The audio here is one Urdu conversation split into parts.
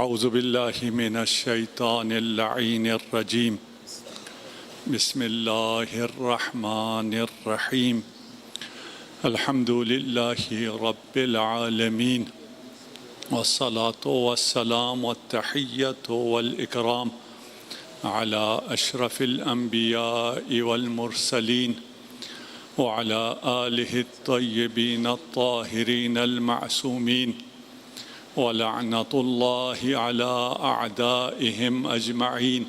اعوذ باللہ من الشیطان اللعین الرجیم بسم اللہ الرحمن الرحیم الحمد للہ رب العالمین والصلاة والسلام والتحیۃ والاکرام علی اشرف الانبیاء والمرسلین وعلى آلہ الطیبین الطاہرین المعصومین ولعنة الله على أعدائهم أجمعين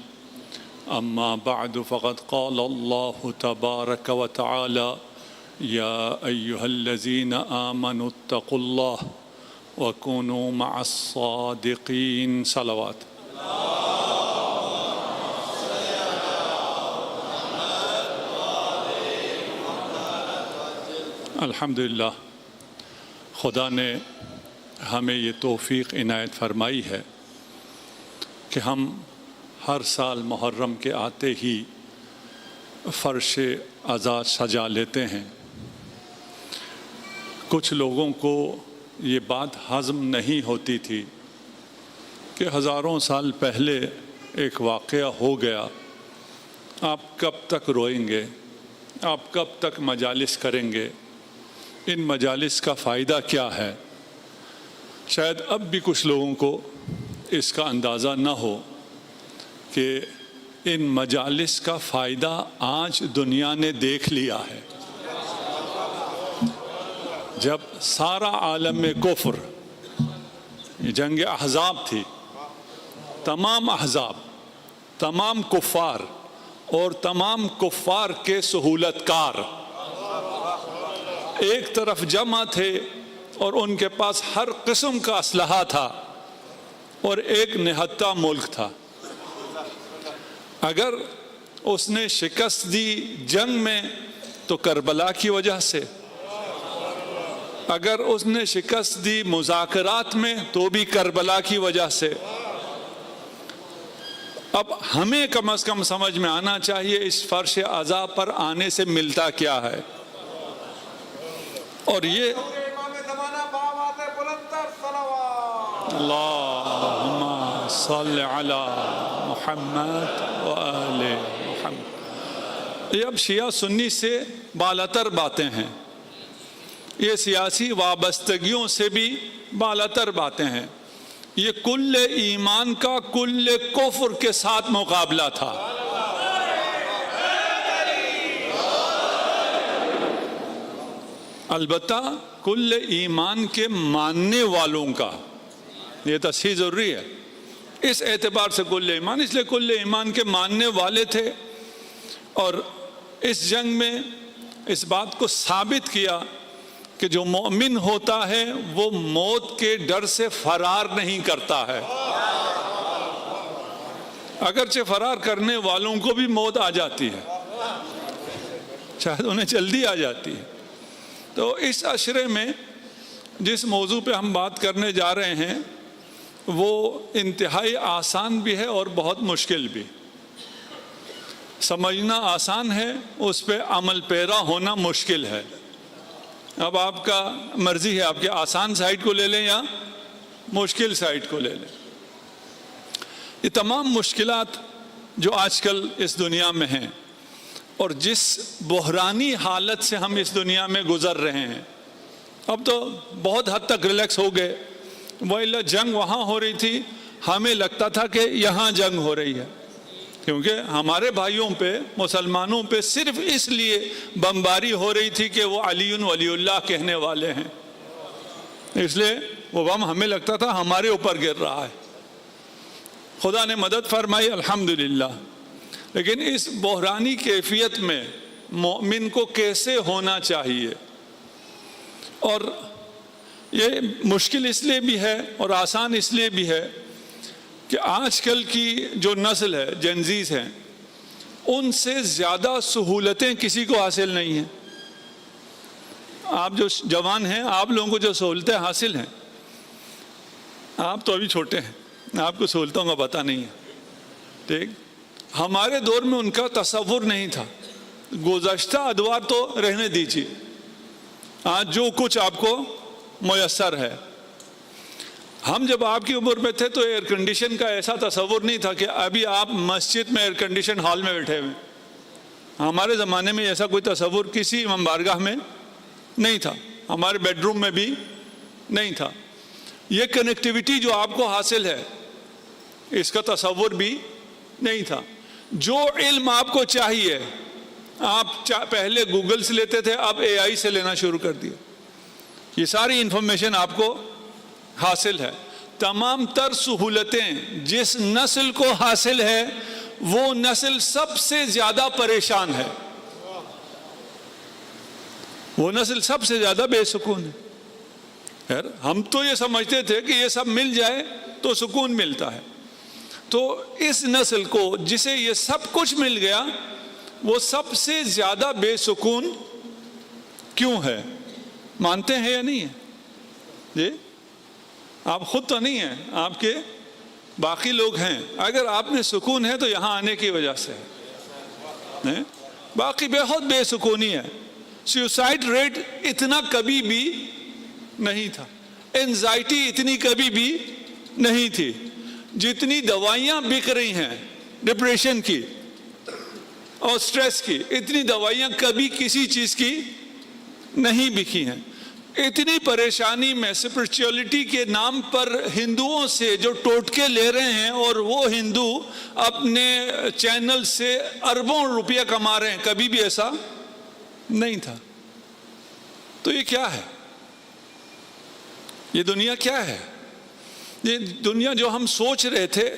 أما بعد فقد قال الله تبارك وتعالى يا أيها الذين آمنوا اتقوا الله وكونوا مع الصادقين صلوات الحمدللہ خدا نے ہمیں یہ توفیق عنایت فرمائی ہے کہ ہم ہر سال محرم کے آتے ہی فرش عزا سجا لیتے ہیں۔ کچھ لوگوں کو یہ بات ہضم نہیں ہوتی تھی کہ ہزاروں سال پہلے ایک واقعہ ہو گیا، آپ کب تک روئیں گے، آپ کب تک مجالس کریں گے، ان مجالس کا فائدہ کیا ہے؟ شاید اب بھی کچھ لوگوں کو اس کا اندازہ نہ ہو کہ ان مجالس کا فائدہ آج دنیا نے دیکھ لیا ہے۔ جب سارا عالم کفر، یہ جنگ احزاب تھی، تمام احزاب، تمام کفار اور تمام کفار کے سہولت کار ایک طرف جمع تھے اور ان کے پاس ہر قسم کا اسلحہ تھا اور ایک نہتہ ملک تھا۔ اگر اس نے شکست دی جنگ میں تو کربلا کی وجہ سے، اگر اس نے شکست دی مذاکرات میں تو بھی کربلا کی وجہ سے۔ اب ہمیں کم از کم سمجھ میں آنا چاہیے اس فرش عزا پر آنے سے ملتا کیا ہے، اور یہ اللہم صل علی محمد وآل محمد۔ یہ اب شیعہ سنی سے بالاتر باتیں ہیں، یہ سیاسی وابستگیوں سے بھی بالاتر باتیں ہیں، یہ کل ایمان کا کل کفر کے ساتھ مقابلہ تھا۔ البتہ کل ایمان کے ماننے والوں کا یہ تصحیح ضروری ہے، اس اعتبار سے کل ایمان، اس لیے کل ایمان کے ماننے والے تھے، اور اس جنگ میں اس بات کو ثابت کیا کہ جو مومن ہوتا ہے وہ موت کے ڈر سے فرار نہیں کرتا ہے، اگرچہ فرار کرنے والوں کو بھی موت آ جاتی ہے، شاید انہیں جلدی آ جاتی ہے۔ تو اس عشرے میں جس موضوع پہ ہم بات کرنے جا رہے ہیں وہ انتہائی آسان بھی ہے اور بہت مشکل بھی۔ سمجھنا آسان ہے، اس پہ عمل پیرا ہونا مشکل ہے۔ اب آپ کا مرضی ہے، آپ کے آسان سائٹ کو لے لیں یا مشکل سائٹ کو لے لیں۔ یہ تمام مشکلات جو آج کل اس دنیا میں ہیں اور جس بحرانی حالت سے ہم اس دنیا میں گزر رہے ہیں، اب تو بہت حد تک ریلیکس ہو گئے، وَإِلَّا جنگ وہاں ہو رہی تھی، ہمیں لگتا تھا کہ یہاں جنگ ہو رہی ہے، کیونکہ ہمارے بھائیوں پہ، مسلمانوں پہ صرف اس لیے بمباری ہو رہی تھی کہ وہ علی ولی اللہ کہنے والے ہیں، اس لیے وہ بم ہمیں لگتا تھا ہمارے اوپر گر رہا ہے۔ خدا نے مدد فرمائی الحمدللہ، لیکن اس بحرانی کیفیت میں مومن کو کیسے ہونا چاہیے؟ اور یہ مشکل اس لیے بھی ہے اور آسان اس لیے بھی ہے کہ آج کل کی جو نسل ہے، جنزیز ہیں، ان سے زیادہ سہولتیں کسی کو حاصل نہیں ہیں۔ آپ جو جوان ہیں، آپ لوگوں کو جو سہولتیں حاصل ہیں، آپ تو ابھی چھوٹے ہیں، آپ کو سہولتوں کا پتہ نہیں ہے، ٹھیک؟ ہمارے دور میں ان کا تصور نہیں تھا۔ گزشتہ ادوار تو رہنے دیجیے، آج جو کچھ آپ کو میسر ہے، ہم جب آپ کی عمر میں تھے تو ایئر کنڈیشن کا ایسا تصور نہیں تھا کہ ابھی آپ مسجد میں ایئر کنڈیشن ہال میں بیٹھے ہوئے. ہمارے زمانے میں ایسا کوئی تصور کسی امام بارگاہ میں نہیں تھا, ہمارے بیڈ روم میں بھی نہیں تھا. یہ کنیکٹیویٹی جو آپ کو حاصل ہے اس کا تصور بھی نہیں تھا. جو علم آپ کو چاہیے آپ پہلے گوگل سے لیتے تھے, اب اے آئی سے لینا شروع کر دیا. یہ ساری انفارمیشن آپ کو حاصل ہے. تمام تر سہولتیں جس نسل کو حاصل ہے وہ نسل سب سے زیادہ پریشان ہے, وہ نسل سب سے زیادہ بے سکون ہے. خیر ہم تو یہ سمجھتے تھے کہ یہ سب مل جائے تو سکون ملتا ہے. تو اس نسل کو جسے یہ سب کچھ مل گیا وہ سب سے زیادہ بے سکون کیوں ہے؟ مانتے ہیں یا نہیں ہے؟ جی آپ خود تو نہیں ہیں, آپ کے باقی لوگ ہیں. اگر آپ میں سکون ہے تو یہاں آنے کی وجہ سے ہے, باقی بہت بے سکونی ہے. سوسائڈ ریٹ اتنا کبھی بھی نہیں تھا, اینزائٹی اتنی کبھی بھی نہیں تھی. جتنی دوائیاں بک رہی ہیں ڈپریشن کی اور سٹریس کی, اتنی دوائیاں کبھی کسی چیز کی نہیں بکی ہیں. اتنی پریشانی میں اسپرچولیٹی کے نام پر ہندوؤں سے جو ٹوٹکے لے رہے ہیں اور وہ ہندو اپنے چینل سے اربوں روپیہ کما رہے ہیں, کبھی بھی ایسا نہیں تھا. تو یہ کیا ہے؟ یہ دنیا کیا ہے؟ یہ دنیا جو ہم سوچ رہے تھے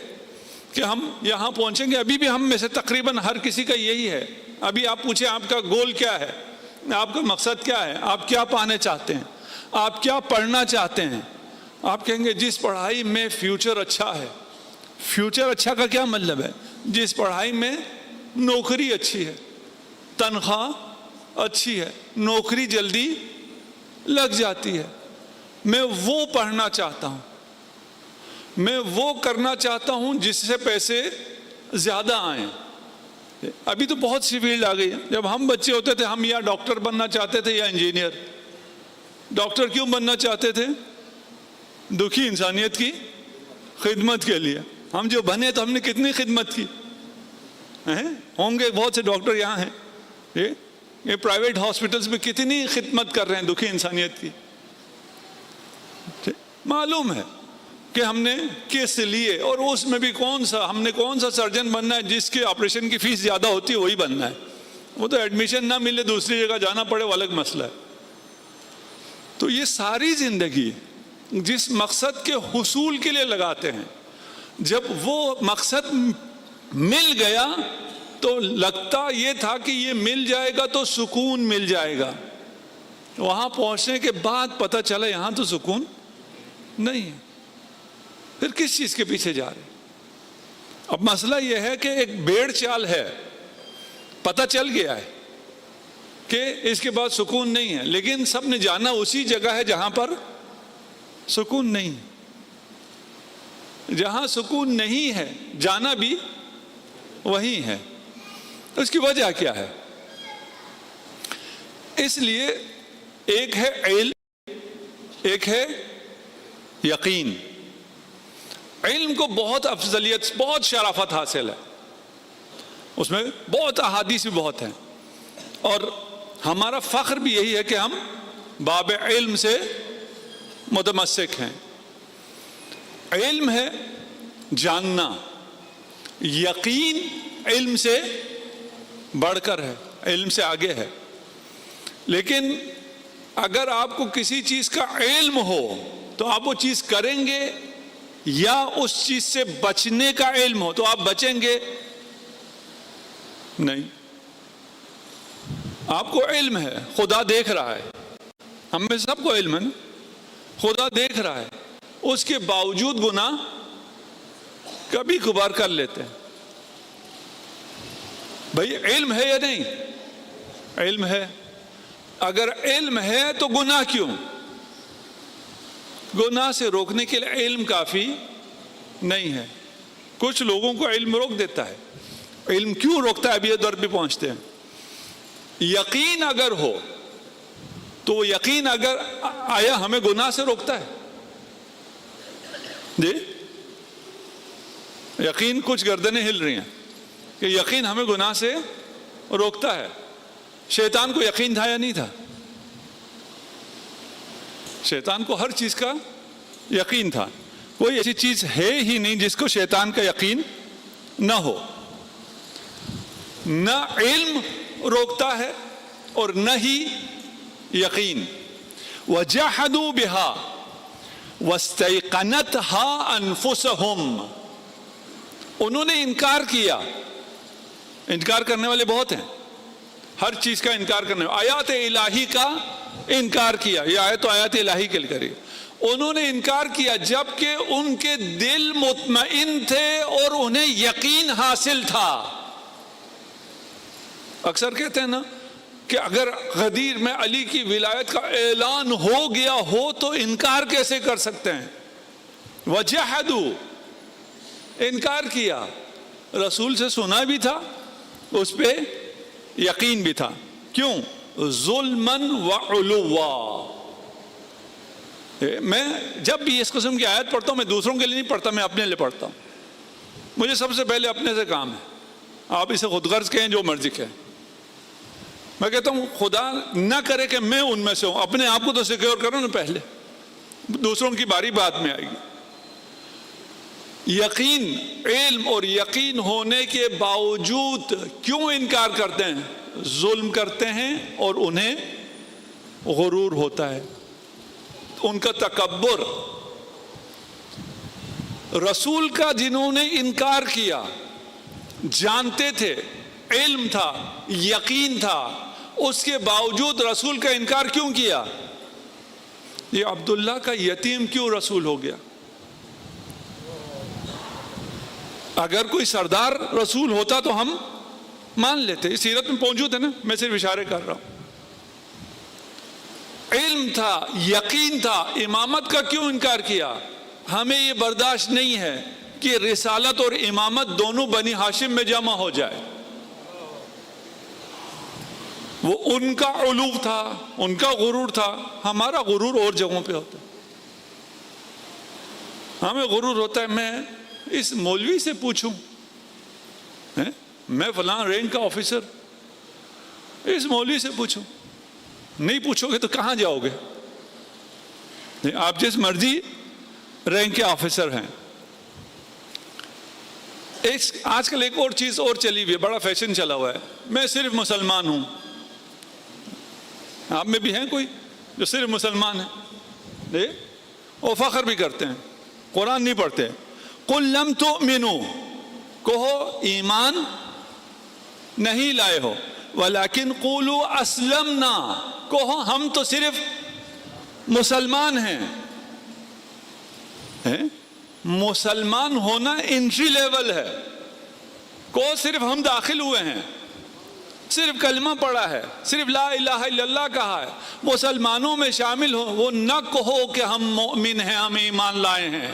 کہ ہم یہاں پہنچیں گے, ابھی بھی ہم میں سے تقریباً ہر کسی کا یہی ہے. ابھی آپ پوچھیں آپ کا گول کیا ہے, آپ کا مقصد کیا ہے, آپ کیا پانے چاہتے ہیں, آپ کیا پڑھنا چاہتے ہیں, آپ کہیں گے جس پڑھائی میں فیوچر اچھا ہے. فیوچر اچھا کا کیا مطلب ہے؟ جس پڑھائی میں نوکری اچھی ہے, تنخواہ اچھی ہے, نوکری جلدی لگ جاتی ہے. میں وہ پڑھنا چاہتا ہوں, میں وہ کرنا چاہتا ہوں جس سے پیسے زیادہ آئیں. ابھی تو بہت سی فیلڈ آ گئی ہے. جب ہم بچے ہوتے تھے ہم یا ڈاکٹر بننا چاہتے تھے یا انجینئر. ڈاکٹر کیوں بننا چاہتے تھے؟ دکھی انسانیت کی خدمت کے لیے. ہم جو بنے تو ہم نے کتنی خدمت کی, ہوں گے بہت سے ڈاکٹر یہاں ہیں, یہ پرائیویٹ ہاسپٹلز میں کتنی خدمت کر رہے ہیں دکھی انسانیت کی. معلوم ہے کہ ہم نے کس لیے, اور اس میں بھی ہم نے کون سا سرجن بننا ہے جس کے آپریشن کی فیس زیادہ ہوتی ہے وہی بننا ہے. وہ تو ایڈمیشن نہ ملے دوسری جگہ جانا پڑے وہ الگ مسئلہ ہے. تو یہ ساری زندگی جس مقصد کے حصول کے لیے لگاتے ہیں, جب وہ مقصد مل گیا تو لگتا یہ تھا کہ یہ مل جائے گا تو سکون مل جائے گا. وہاں پہنچنے کے بعد پتہ چلا یہاں تو سکون نہیں ہے. پھر کس چیز کے پیچھے جا رہے؟ اب مسئلہ یہ ہے کہ ایک بیڑ چال ہے, پتہ چل گیا ہے کہ اس کے بعد سکون نہیں ہے, لیکن سب نے جانا اسی جگہ ہے جہاں پر سکون نہیں ہے. جہاں سکون نہیں ہے جانا بھی وہی ہے. اس کی وجہ کیا ہے؟ اس لیے ایک ہے علم, ایک ہے یقین. علم کو بہت افضلیت, بہت شرافت حاصل ہے, اس میں بہت احادیث بھی بہت ہیں, اور ہمارا فخر بھی یہی ہے کہ ہم باب علم سے متمسک ہیں. علم ہے جاننا, یقین علم سے بڑھ کر ہے, علم سے آگے ہے. لیکن اگر آپ کو کسی چیز کا علم ہو تو آپ وہ چیز کریں گے, یا اس چیز سے بچنے کا علم ہو تو آپ بچیں گے نہیں. آپ کو علم ہے, خدا دیکھ رہا ہے, ہم میں سب کو علم ہے, خدا دیکھ رہا ہے, اس کے باوجود گناہ کبھی کبھار کر لیتے ہیں. بھئی علم ہے یا نہیں؟ علم ہے. اگر علم ہے تو گناہ کیوں؟ گناہ سے روکنے کے لیے علم کافی نہیں ہے. کچھ لوگوں کو علم روک دیتا ہے. علم کیوں روکتا ہے ابھی یہ دور پہ پہنچتے ہیں. یقین اگر ہو تو یقین اگر آیا ہمیں گناہ سے روکتا ہے. جی یقین، کچھ گردنیں ہل رہی ہیں کہ یقین ہمیں گناہ سے روکتا ہے. شیطان کو یقین تھا یا نہیں تھا؟ شیطان کو ہر چیز کا یقین تھا. کوئی ایسی چیز ہے ہی نہیں جس کو شیطان کا یقین نہ ہو. نہ علم روکتا ہے اور نہ ہی یقین. وَجَحَدُوا بِهَا وَاسْتَيْقَنَتْهَا أَنفُسَهُمْ. انہوں نے انکار کیا. انکار کرنے والے بہت ہیں، ہر چیز کا انکار کرنے والے. آیات الہی کا انکار کیا. یہ آیت تو آیات الہی کے لیے کری. انہوں نے انکار کیا جبکہ ان کے دل مطمئن تھے اور انہیں یقین حاصل تھا. اکثر کہتے ہیں نا کہ اگر غدیر میں علی کی ولایت کا اعلان ہو گیا ہو تو انکار کیسے کر سکتے ہیں؟ وجحدوا، انکار کیا. رسول سے سنا بھی تھا، اس پہ یقین بھی تھا. کیوں؟ ظلماً وعلوا. میں جب بھی اس قسم کی آیت پڑھتا ہوں میں دوسروں کے لیے نہیں پڑھتا، میں اپنے لیے پڑھتا ہوں. مجھے سب سے پہلے اپنے سے کام ہے. آپ اسے خود غرض کہیں، جو مرضی کہیں. میں کہتا ہوں خدا نہ کرے کہ میں ان میں سے ہوں. اپنے آپ کو تو سیکیور کرو نا پہلے، دوسروں کی باری بعد میں آئے گی. یقین، علم اور یقین ہونے کے باوجود کیوں انکار کرتے ہیں؟ ظلم کرتے ہیں اور انہیں غرور ہوتا ہے، ان کا تکبر. رسول کا جنہوں نے انکار کیا، جانتے تھے، علم تھا، یقین تھا، اس کے باوجود رسول کا انکار کیوں کیا؟ یہ عبداللہ کا یتیم کیوں رسول ہو گیا؟ اگر کوئی سردار رسول ہوتا تو ہم مان لیتے. اس سیرت میں موجود ہے نا، میں صرف اشارے کر رہا ہوں. علم تھا، یقین تھا، امامت کا کیوں انکار کیا؟ ہمیں یہ برداشت نہیں ہے کہ رسالت اور امامت دونوں بنی ہاشم میں جمع ہو جائے. وہ ان کا علو تھا، ان کا غرور تھا. ہمارا غرور اور جگہوں پہ ہوتا ہے. ہمیں غرور ہوتا ہے میں اس مولوی سے پوچھوں، میں فلاں رینک کا آفیسر، اس مولوی سے پوچھوں. نہیں پوچھو گے تو کہاں جاؤ گے؟ آپ جس مرضی رینک کے آفیسر ہیں. آج کل ایک اور چیز اور چلی ہوئی ہے، بڑا فیشن چلا ہوا ہے، میں صرف مسلمان ہوں. آپ میں بھی ہیں کوئی جو صرف مسلمان ہیں اور فخر بھی کرتے ہیں، قرآن نہیں پڑھتے. قل لم تؤمنوا، کہو ایمان نہیں لائے ہو. ولیکن قولوا اسلمنا، کہو ہم تو صرف مسلمان ہیں. مسلمان ہونا انٹری لیول ہے. کہو صرف ہم داخل ہوئے ہیں، صرف کلمہ پڑھا ہے، صرف لا الہ الا اللہ کہا ہے، مسلمانوں میں شامل ہو. وہ نہ کہو کہ ہم مومن ہیں، ہم ایمان لائے ہیں.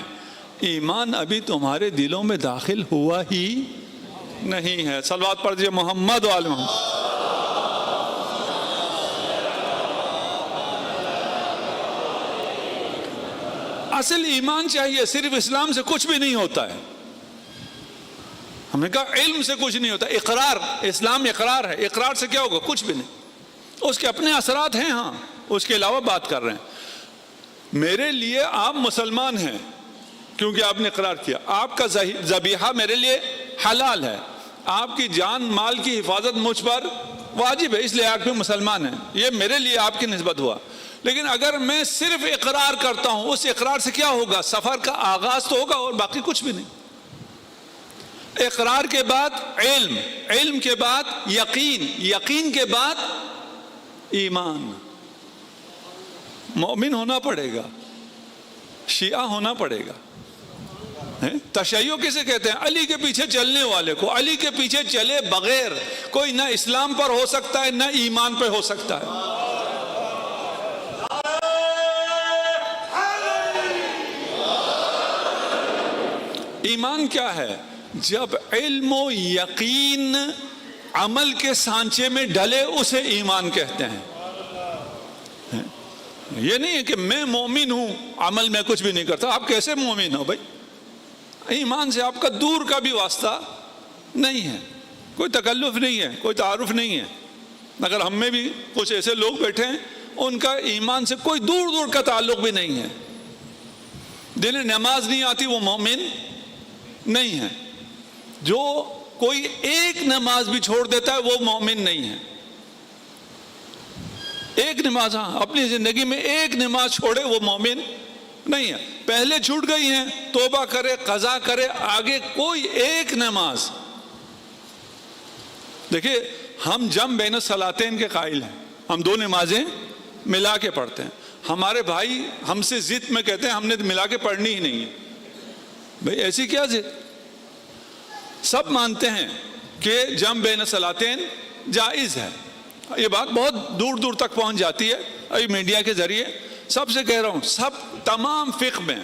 ایمان ابھی تمہارے دلوں میں داخل ہوا ہی نہیں ہے. صلوات پڑھ دیجئے محمد و آل محمد. اصل ایمان چاہیے. صرف اسلام سے کچھ بھی نہیں ہوتا ہے. ہم نے کہا علم سے کچھ نہیں ہوتا. اقرار، اسلام اقرار ہے. اقرار سے کیا ہوگا؟ کچھ بھی نہیں. اس کے اپنے اثرات ہیں، ہاں، اس کے علاوہ بات کر رہے ہیں. میرے لیے آپ مسلمان ہیں کیونکہ آپ نے اقرار کیا. آپ کا ذبیحہ میرے لیے حلال ہے. آپ کی جان مال کی حفاظت مجھ پر واجب ہے، اس لیے آپ بھی مسلمان ہیں. یہ میرے لیے آپ کی نسبت ہوا. لیکن اگر میں صرف اقرار کرتا ہوں، اس اقرار سے کیا ہوگا؟ سفر کا آغاز تو ہوگا اور باقی کچھ بھی نہیں. اقرار کے بعد علم، علم کے بعد یقین، یقین کے بعد ایمان. مومن ہونا پڑے گا، شیعہ ہونا پڑے گا. تشیع کسے کہتے ہیں؟ علی کے پیچھے چلنے والے کو. علی کے پیچھے چلے بغیر کوئی نہ اسلام پر ہو سکتا ہے نہ ایمان پر ہو سکتا ہے. ایمان کیا ہے؟ جب علم و یقین عمل کے سانچے میں ڈلے اسے ایمان کہتے ہیں. یہ نہیں ہے کہ میں مومن ہوں عمل میں کچھ بھی نہیں کرتا. آپ کیسے مومن ہو بھائی؟ ایمان سے آپ کا دور کا بھی واسطہ نہیں ہے, کوئی تکلف نہیں ہے, کوئی تعارف نہیں ہے. اگر ہم میں بھی کچھ ایسے لوگ بیٹھے ہیں ان کا ایمان سے کوئی دور دور کا تعلق بھی نہیں ہے, دل نماز نہیں آتی, وہ مومن نہیں ہے. جو کوئی ایک نماز بھی چھوڑ دیتا ہے وہ مومن نہیں ہے. ایک نماز, ہاں اپنی زندگی میں ایک نماز چھوڑے وہ مومن نہیں ہے. پہلے چھوٹ گئی ہیں توبہ کرے, قضا کرے, آگے کوئی ایک نماز. دیکھیے ہم جم بین الصلاتین کے قائل ہیں, ہم دو نمازیں ملا کے پڑھتے ہیں. ہمارے بھائی ہم سے ضد میں کہتے ہیں ہم نے ملا کے پڑھنی ہی نہیں ہے. بھئی ایسی کیا ضد؟ سب مانتے ہیں کہ جم بین الصلاتین جائز ہے. یہ بات بہت دور دور تک پہنچ جاتی ہے ابھی میڈیا کے ذریعے. سب سے کہہ رہا ہوں, سب تمام فقہ میں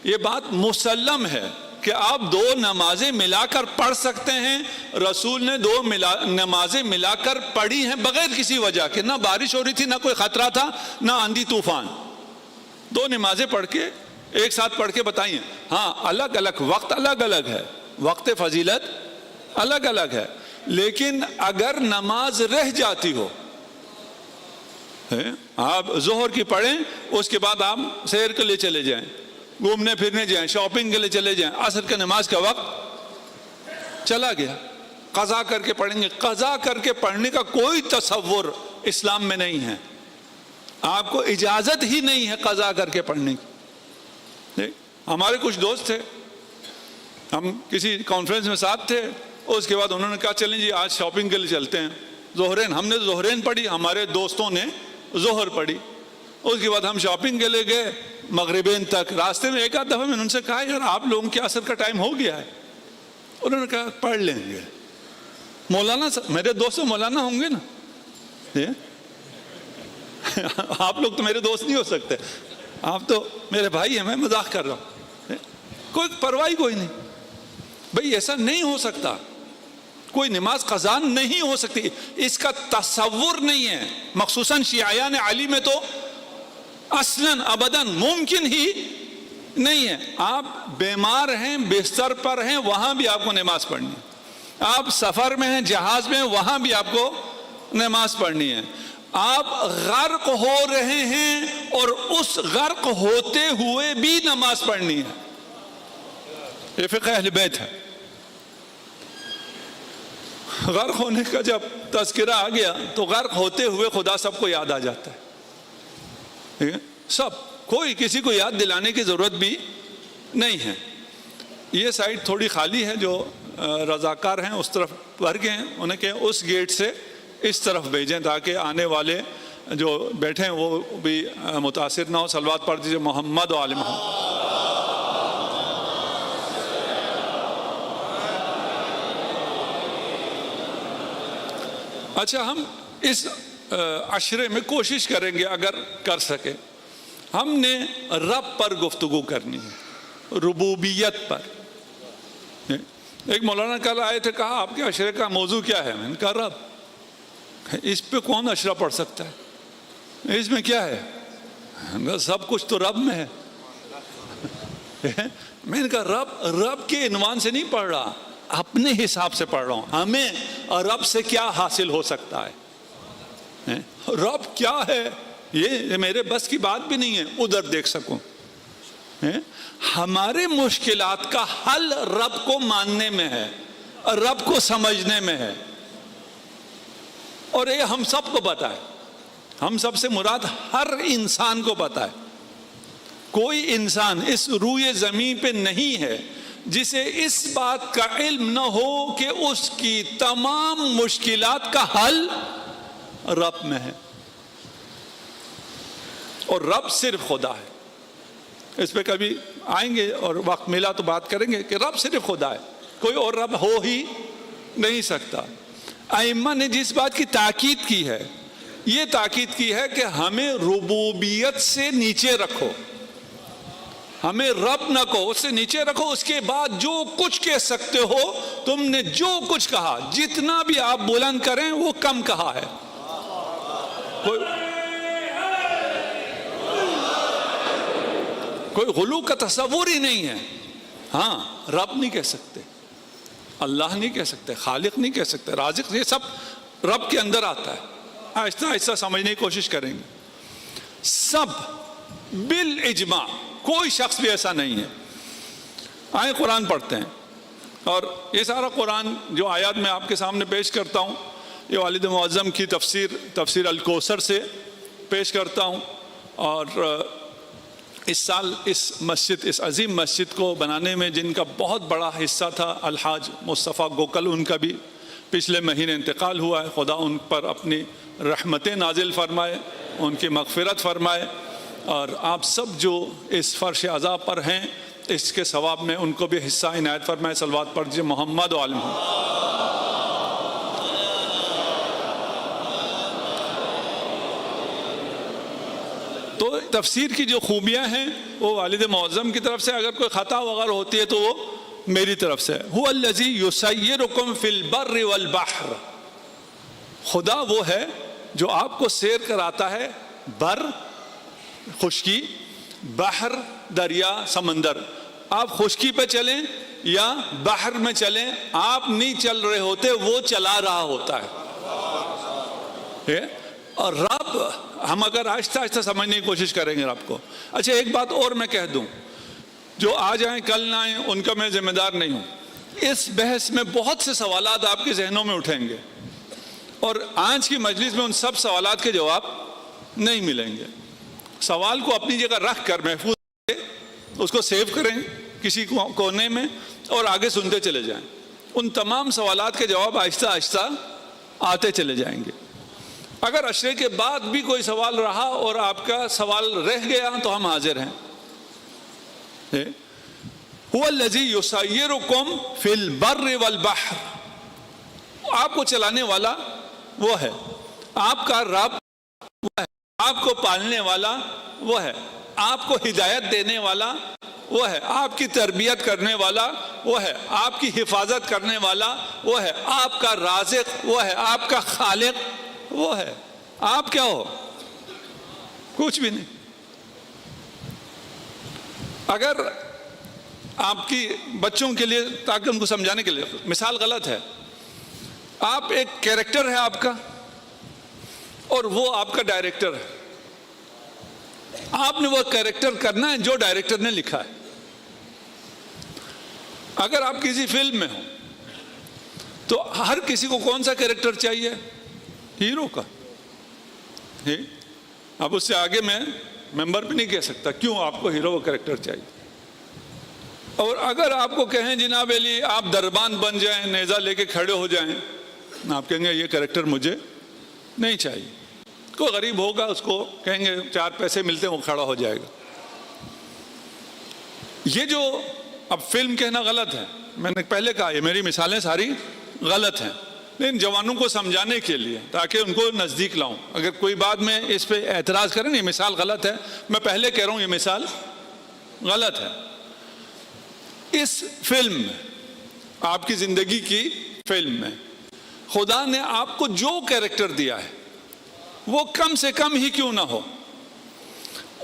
یہ بات مسلم ہے کہ آپ دو نمازیں ملا کر پڑھ سکتے ہیں. رسول نے دو نمازیں ملا کر پڑھی ہیں بغیر کسی وجہ کے, نہ بارش ہو رہی تھی, نہ کوئی خطرہ تھا, نہ آندھی طوفان. دو نمازیں پڑھ کے ایک ساتھ پڑھ کے بتائیں. ہاں الگ الگ وقت الگ الگ ہے, وقت فضیلت الگ الگ ہے, لیکن اگر نماز رہ جاتی ہو, آپ ظہر کی پڑھیں اس کے بعد آپ سیر کے لیے چلے جائیں, گھومنے پھرنے جائیں, شاپنگ کے لیے چلے جائیں, عصر کے نماز کا وقت چلا گیا, قضا کر کے پڑھیں گے. قضا کر کے پڑھنے کا کوئی تصور اسلام میں نہیں ہے, آپ کو اجازت ہی نہیں ہے قضا کر کے پڑھنے کی. ہمارے کچھ دوست تھے, ہم کسی کانفرنس میں ساتھ تھے, اس کے بعد انہوں نے کہا چلیں جی آج شاپنگ کے لیے چلتے ہیں. ظہرین, ہم نے ظہرین پڑھی, ہمارے دوستوں نے ظہر پڑھی. اس کے بعد ہم شاپنگ کے لیے گئے مغربین تک. راستے میں ایک آدھ دفعہ میں نے ان سے کہا یار آپ لوگوں کے عصر کا ٹائم ہو گیا ہے. انہوں نے کہا پڑھ لیں گے. مولانا میرے دوست مولانا ہوں گے نا, آپ لوگ تو میرے دوست نہیں ہو سکتے, آپ تو میرے بھائی ہیں, میں مذاق کر رہا ہوں. کوئی پرواہ کوئی نہیں بھئی, ایسا نہیں ہو سکتا. کوئی نماز قضا نہیں ہو سکتی, اس کا تصور نہیں ہے. مخصوصاً شیعیان علی میں تو اصلاً ابداً ممکن ہی نہیں ہے. آپ بیمار ہیں, بستر پر ہیں, وہاں بھی آپ کو نماز پڑھنی ہے. آپ سفر میں ہیں, جہاز میں ہیں, وہاں بھی آپ کو نماز پڑھنی ہے. آپ غرق ہو رہے ہیں اور اس غرق ہوتے ہوئے بھی نماز پڑھنی ہے. یہ فقہ اہل بیت ہے. غرق ہونے کا جب تذکرہ آ گیا تو غرق ہوتے ہوئے خدا سب کو یاد آ جاتا ہے. ٹھیک ہے, سب, کوئی کسی کو یاد دلانے کی ضرورت بھی نہیں ہے. یہ سائٹ تھوڑی خالی ہے, جو رضاکار ہیں اس طرف بھر گئے ہیں, انہیں کہ اس گیٹ سے اس طرف بھیجیں تاکہ آنے والے جو بیٹھے ہیں وہ بھی متاثر نہ ہو. صلوات پڑھ دیجیے محمد و آل محمد. اچھا, ہم اس عشرے میں کوشش کریں گے اگر کر سکے, ہم نے رب پر گفتگو کرنی ہے, ربوبیت پر. ایک مولانا کل آئے تھے, کہا آپ کے عشرے کا موضوع کیا ہے؟ میں نے کہا رب. اس پہ کون عشرہ پڑھ سکتا ہے؟ اس میں کیا ہے؟ سب کچھ تو رب میں ہے. میں نے کہا رب کے عنوان سے نہیں پڑھ رہا, اپنے حساب سے پڑھ رہا ہوں. ہمیں رب سے کیا حاصل ہو سکتا ہے؟ رب کیا ہے یہ میرے بس کی بات بھی نہیں ہے ادھر دیکھ سکوں. ہمارے مشکلات کا حل رب کو ماننے میں ہے, رب کو سمجھنے میں ہے. اور یہ ہم سب کو پتا ہے, ہم سب سے مراد ہر انسان کو پتا ہے. کوئی انسان اس روئے زمین پہ نہیں ہے جسے اس بات کا علم نہ ہو کہ اس کی تمام مشکلات کا حل رب میں ہے. اور رب صرف خدا ہے. اس پہ کبھی آئیں گے اور وقت ملا تو بات کریں گے کہ رب صرف خدا ہے, کوئی اور رب ہو ہی نہیں سکتا. ائمہ نے جس بات کی تاکید کی ہے, یہ تاکید کی ہے کہ ہمیں ربوبیت سے نیچے رکھو, ہمیں رب نہ کہو, اس سے نیچے رکھو. اس کے بعد جو کچھ کہہ سکتے ہو, تم نے جو کچھ کہا, جتنا بھی آپ بلند کریں وہ کم کہا ہے. کوئی غلو کا تصور ہی نہیں ہے. ہاں رب نہیں کہہ سکتے, اللہ نہیں کہہ سکتے, خالق نہیں کہہ سکتے, رازق, یہ سب رب کے اندر آتا ہے. آہستہ آہستہ سمجھنے کی کوشش کریں گے. سب بالاجماع, کوئی شخص بھی ایسا نہیں ہے. آئیں قرآن پڑھتے ہیں, اور یہ سارا قرآن جو آیات میں آپ کے سامنے پیش کرتا ہوں, یہ والد معظم کی تفسیر الکوثر سے پیش کرتا ہوں. اور اس سال اس عظیم مسجد کو بنانے میں جن کا بہت بڑا حصہ تھا, الحاج مصطفیٰ گوکل, ان کا بھی پچھلے مہینے انتقال ہوا ہے. خدا ان پر اپنی رحمتیں نازل فرمائے, ان کی مغفرت فرمائے. اور آپ سب جو اس فرش عذاب پر ہیں, اس کے ثواب میں ان کو بھی حصہ عنایت فرمائے. صلوات پڑھ دیجیے محمد و آل محمد. تو تفسیر کی جو خوبیاں ہیں وہ والد معظم کی طرف سے, اگر کوئی خطا وغیرہ ہوتی ہے تو وہ میری طرف سے. هو الذی یسیرکم فی البر والبحر, خدا وہ ہے جو آپ کو سیر کراتا ہے بر خشکی, بحر دریا سمندر. آپ خشکی پہ چلیں یا بحر میں چلیں, آپ نہیں چل رہے ہوتے, وہ چلا رہا ہوتا ہے. اور رب, ہم اگر آہستہ آہستہ سمجھنے کی کوشش کریں گے رب کو. اچھا ایک بات اور میں کہہ دوں, جو آ جائیں کل نہ آئیں ان کا میں ذمہ دار نہیں ہوں. اس بحث میں بہت سے سوالات آپ کے ذہنوں میں اٹھیں گے, اور آج کی مجلس میں ان سب سوالات کے جواب نہیں ملیں گے. سوال کو اپنی جگہ رکھ کر محفوظ اس کو سیو کریں کسی کونے میں, اور آگے سنتے چلے جائیں. ان تمام سوالات کے جواب آہستہ آہستہ آتے چلے جائیں گے. اگر عشرے کے بعد بھی کوئی سوال رہا اور آپ کا سوال رہ گیا تو ہم حاضر ہیں. هو الذی یسیرکم فی البر والبحر, آپ کو چلانے والا وہ ہے, آپ کا رب وہ ہے, آپ کو پالنے والا وہ ہے, آپ کو ہدایت دینے والا وہ ہے, آپ کی تربیت کرنے والا وہ ہے, آپ کی حفاظت کرنے والا وہ ہے, آپ کا رازق وہ ہے, آپ کا خالق وہ ہے. آپ کیا ہو؟ کچھ بھی نہیں. اگر آپ کی بچوں کے لیے, تاکہ ان کو سمجھانے کے لیے, مثال غلط ہے. آپ ایک کیریکٹر ہے آپ کا, اور وہ آپ کا ڈائریکٹر ہے. آپ نے وہ کیریکٹر کرنا ہے جو ڈائریکٹر نے لکھا ہے. اگر آپ کسی فلم میں ہو تو ہر کسی کو کون سا کیریکٹر چاہیے؟ ہیرو کا. اب اس سے آگے میں ممبر بھی نہیں کہہ سکتا کیوں آپ کو ہیرو کا کیریکٹر چاہیے. اور اگر آپ کو کہیں جناب علی آپ دربان بن جائیں, نیزہ لے کے کھڑے ہو جائیں, آپ کہیں گے یہ کیریکٹر مجھے نہیں چاہیے. کوئی غریب ہوگا اس کو کہیں گے 4 پیسے ملتے ہیں وہ کھڑا ہو جائے گا. یہ جو اب فلم کہنا غلط ہے, میں نے پہلے کہا یہ میری مثالیں ساری غلط ہیں, لیکن جوانوں کو سمجھانے کے لیے تاکہ ان کو نزدیک لاؤں. اگر کوئی بعد میں اس پہ اعتراض کریں یہ مثال غلط ہے, میں پہلے کہہ رہا ہوں یہ مثال غلط ہے. اس فلم میں, آپ کی زندگی کی فلم میں, خدا نے آپ کو جو کیریکٹر دیا ہے وہ کم سے کم ہی کیوں نہ ہو,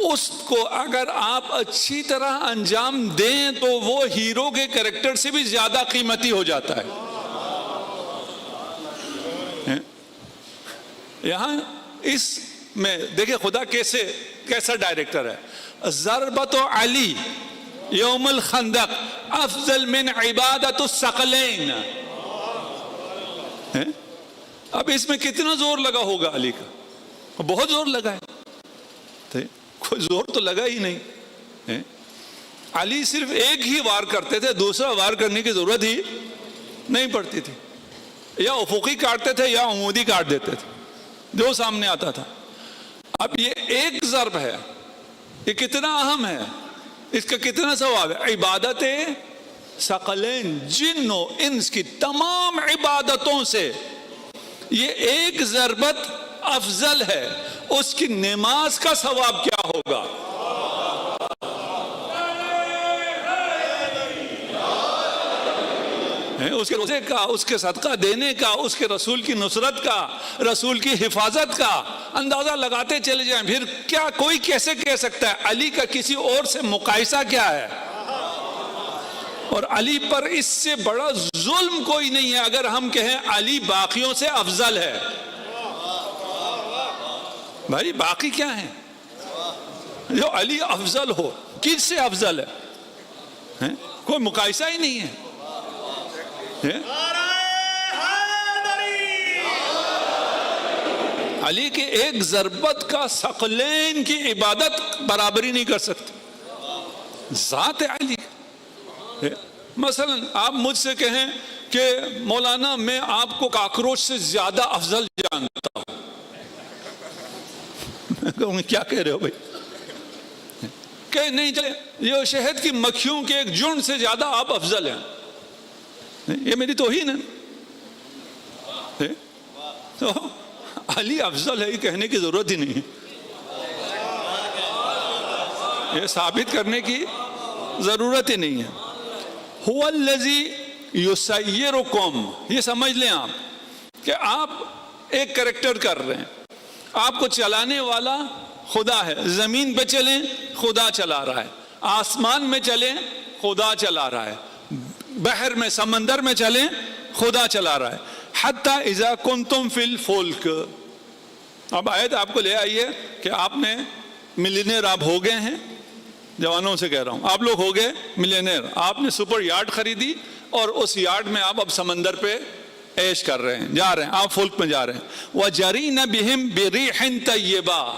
اس کو اگر آپ اچھی طرح انجام دیں تو وہ ہیرو کے کیریکٹر سے بھی زیادہ قیمتی ہو جاتا ہے. یہاں اس میں دیکھیں خدا کیسا ڈائریکٹر ہے. ضربت علی یوم الخندق افضل من عبادت الثقلین. اب اس میں کتنا زور لگا ہوگا علی کا؟ بہت زور لگا ہے. کوئی زور تو لگا ہی نہیں. علی صرف ایک ہی وار کرتے تھے, دوسرا وار کرنے کی ضرورت ہی نہیں پڑتی تھی. یا افقی کاٹتے تھے یا عمودی کاٹ دیتے تھے جو سامنے آتا تھا. اب یہ ایک ضرب ہے, یہ کتنا اہم ہے, اس کا کتنا ثواب ہے. عبادت ثقلین, جن و انس کی تمام عبادتوں سے یہ ایک ضربت افضل ہے. اس کی نماز کا ثواب کیا ہوگا؟ اس کے روزے کا, اس کے صدقہ دینے کا, اس کے رسول کی نصرت کا, رسول کی حفاظت کا, اندازہ لگاتے چلے جائیں. پھر کیا کوئی کیسے کہہ سکتا ہے علی کا کسی اور سے مقایسہ کیا ہے؟ اور علی پر اس سے بڑا ظلم کوئی نہیں ہے اگر ہم کہیں علی باقیوں سے افضل ہے. بھائی باقی کیا ہیں؟ جو علی افضل ہو، کس سے افضل ہے؟ کوئی مقایسہ ہی نہیں ہے. علی کے ایک ضربت کا ثقلین کی عبادت برابری نہیں کر سکتے. ذات علی. مثلا آپ مجھ سے کہیں کہ مولانا میں آپ کو کاکروچ سے زیادہ افضل جانتا ہوں، میں کہوں کیا کہہ رہے ہو بھائی؟ کہ نہیں چلے یہ شہد کی مکھیوں کے ایک جھنڈ سے زیادہ آپ افضل ہیں. یہ میری توہین ہے. تو علی افضل ہے یہ کہنے کی ضرورت ہی نہیں ہے، یہ ثابت کرنے کی ضرورت ہی نہیں ہے. هو الذی یسیرکم، یہ سمجھ لیں آپ کہ آپ ایک کریکٹر کر رہے ہیں، آپ کو چلانے والا خدا ہے. زمین پہ چلیں خدا چلا رہا ہے، آسمان میں چلیں خدا چلا رہا ہے، بحر میں سمندر میں چلیں خدا چلا رہا ہے. حتی اذا کنتم فی الفلک. اب آیت آپ کو لے آئیے کہ آپ نے ملینئر آپ ہو گئے ہیں. جوانوں سے کہہ رہا ہوں آپ لوگ ہو گئے ملینئر، آپ نے سپر یارڈ خریدی اور اس یارڈ میں آپ اب سمندر پہ عیش کر رہے ہیں، جا رہے ہیں، آپ فلک میں جا رہے ہیں. وَجَرِينَ بِهِمْ بِرِيحٍ طَيِّبَةٍ،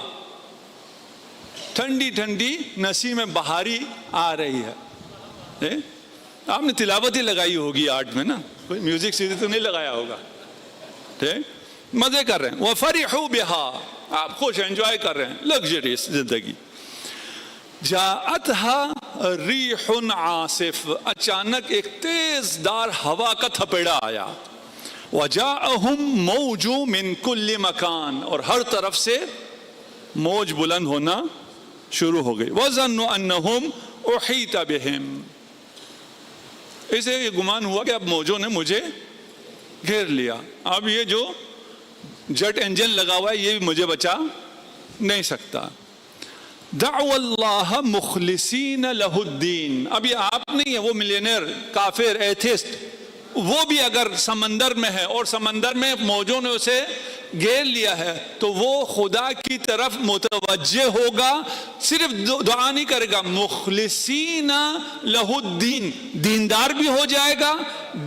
ٹھنڈی ٹھنڈی نسیم بہاری آ رہی ہے. آپ نے تلاوت ہی لگائی ہوگی یارڈ میں نا، کوئی میوزک سیدھی تو نہیں لگایا ہوگا. ٹھیک، مزے کر رہے ہیں. وَفَرِحُوا بِهَا، آپ خوش انجوائے کر رہے ہیں لگژریس زندگی. جاءتها ریح عاصف، اچانک ایک تیز دار ہوا کا تھپیڑا آیا. وجاءهم موج من كل مکان، اور ہر طرف سے موج بلند ہونا شروع ہو گئی. وظنوا انهم احیط بهم، اسے یہ گمان ہوا کہ اب موجوں نے مجھے گھیر لیا، اب یہ جو جٹ انجن لگا ہوا ہے یہ بھی مجھے بچا نہیں سکتا. دعوا اللہ مخلصین لہ الدین. ابھی آپ نہیں ہے وہ ملینئر کافر ایتھسٹ، وہ بھی اگر سمندر میں ہے اور سمندر میں موجوں نے اسے گھیر لیا ہے تو وہ خدا کی طرف متوجہ ہوگا، صرف دعا نہیں کرے گا. مخلصین لہ الدین، دیندار بھی ہو جائے گا،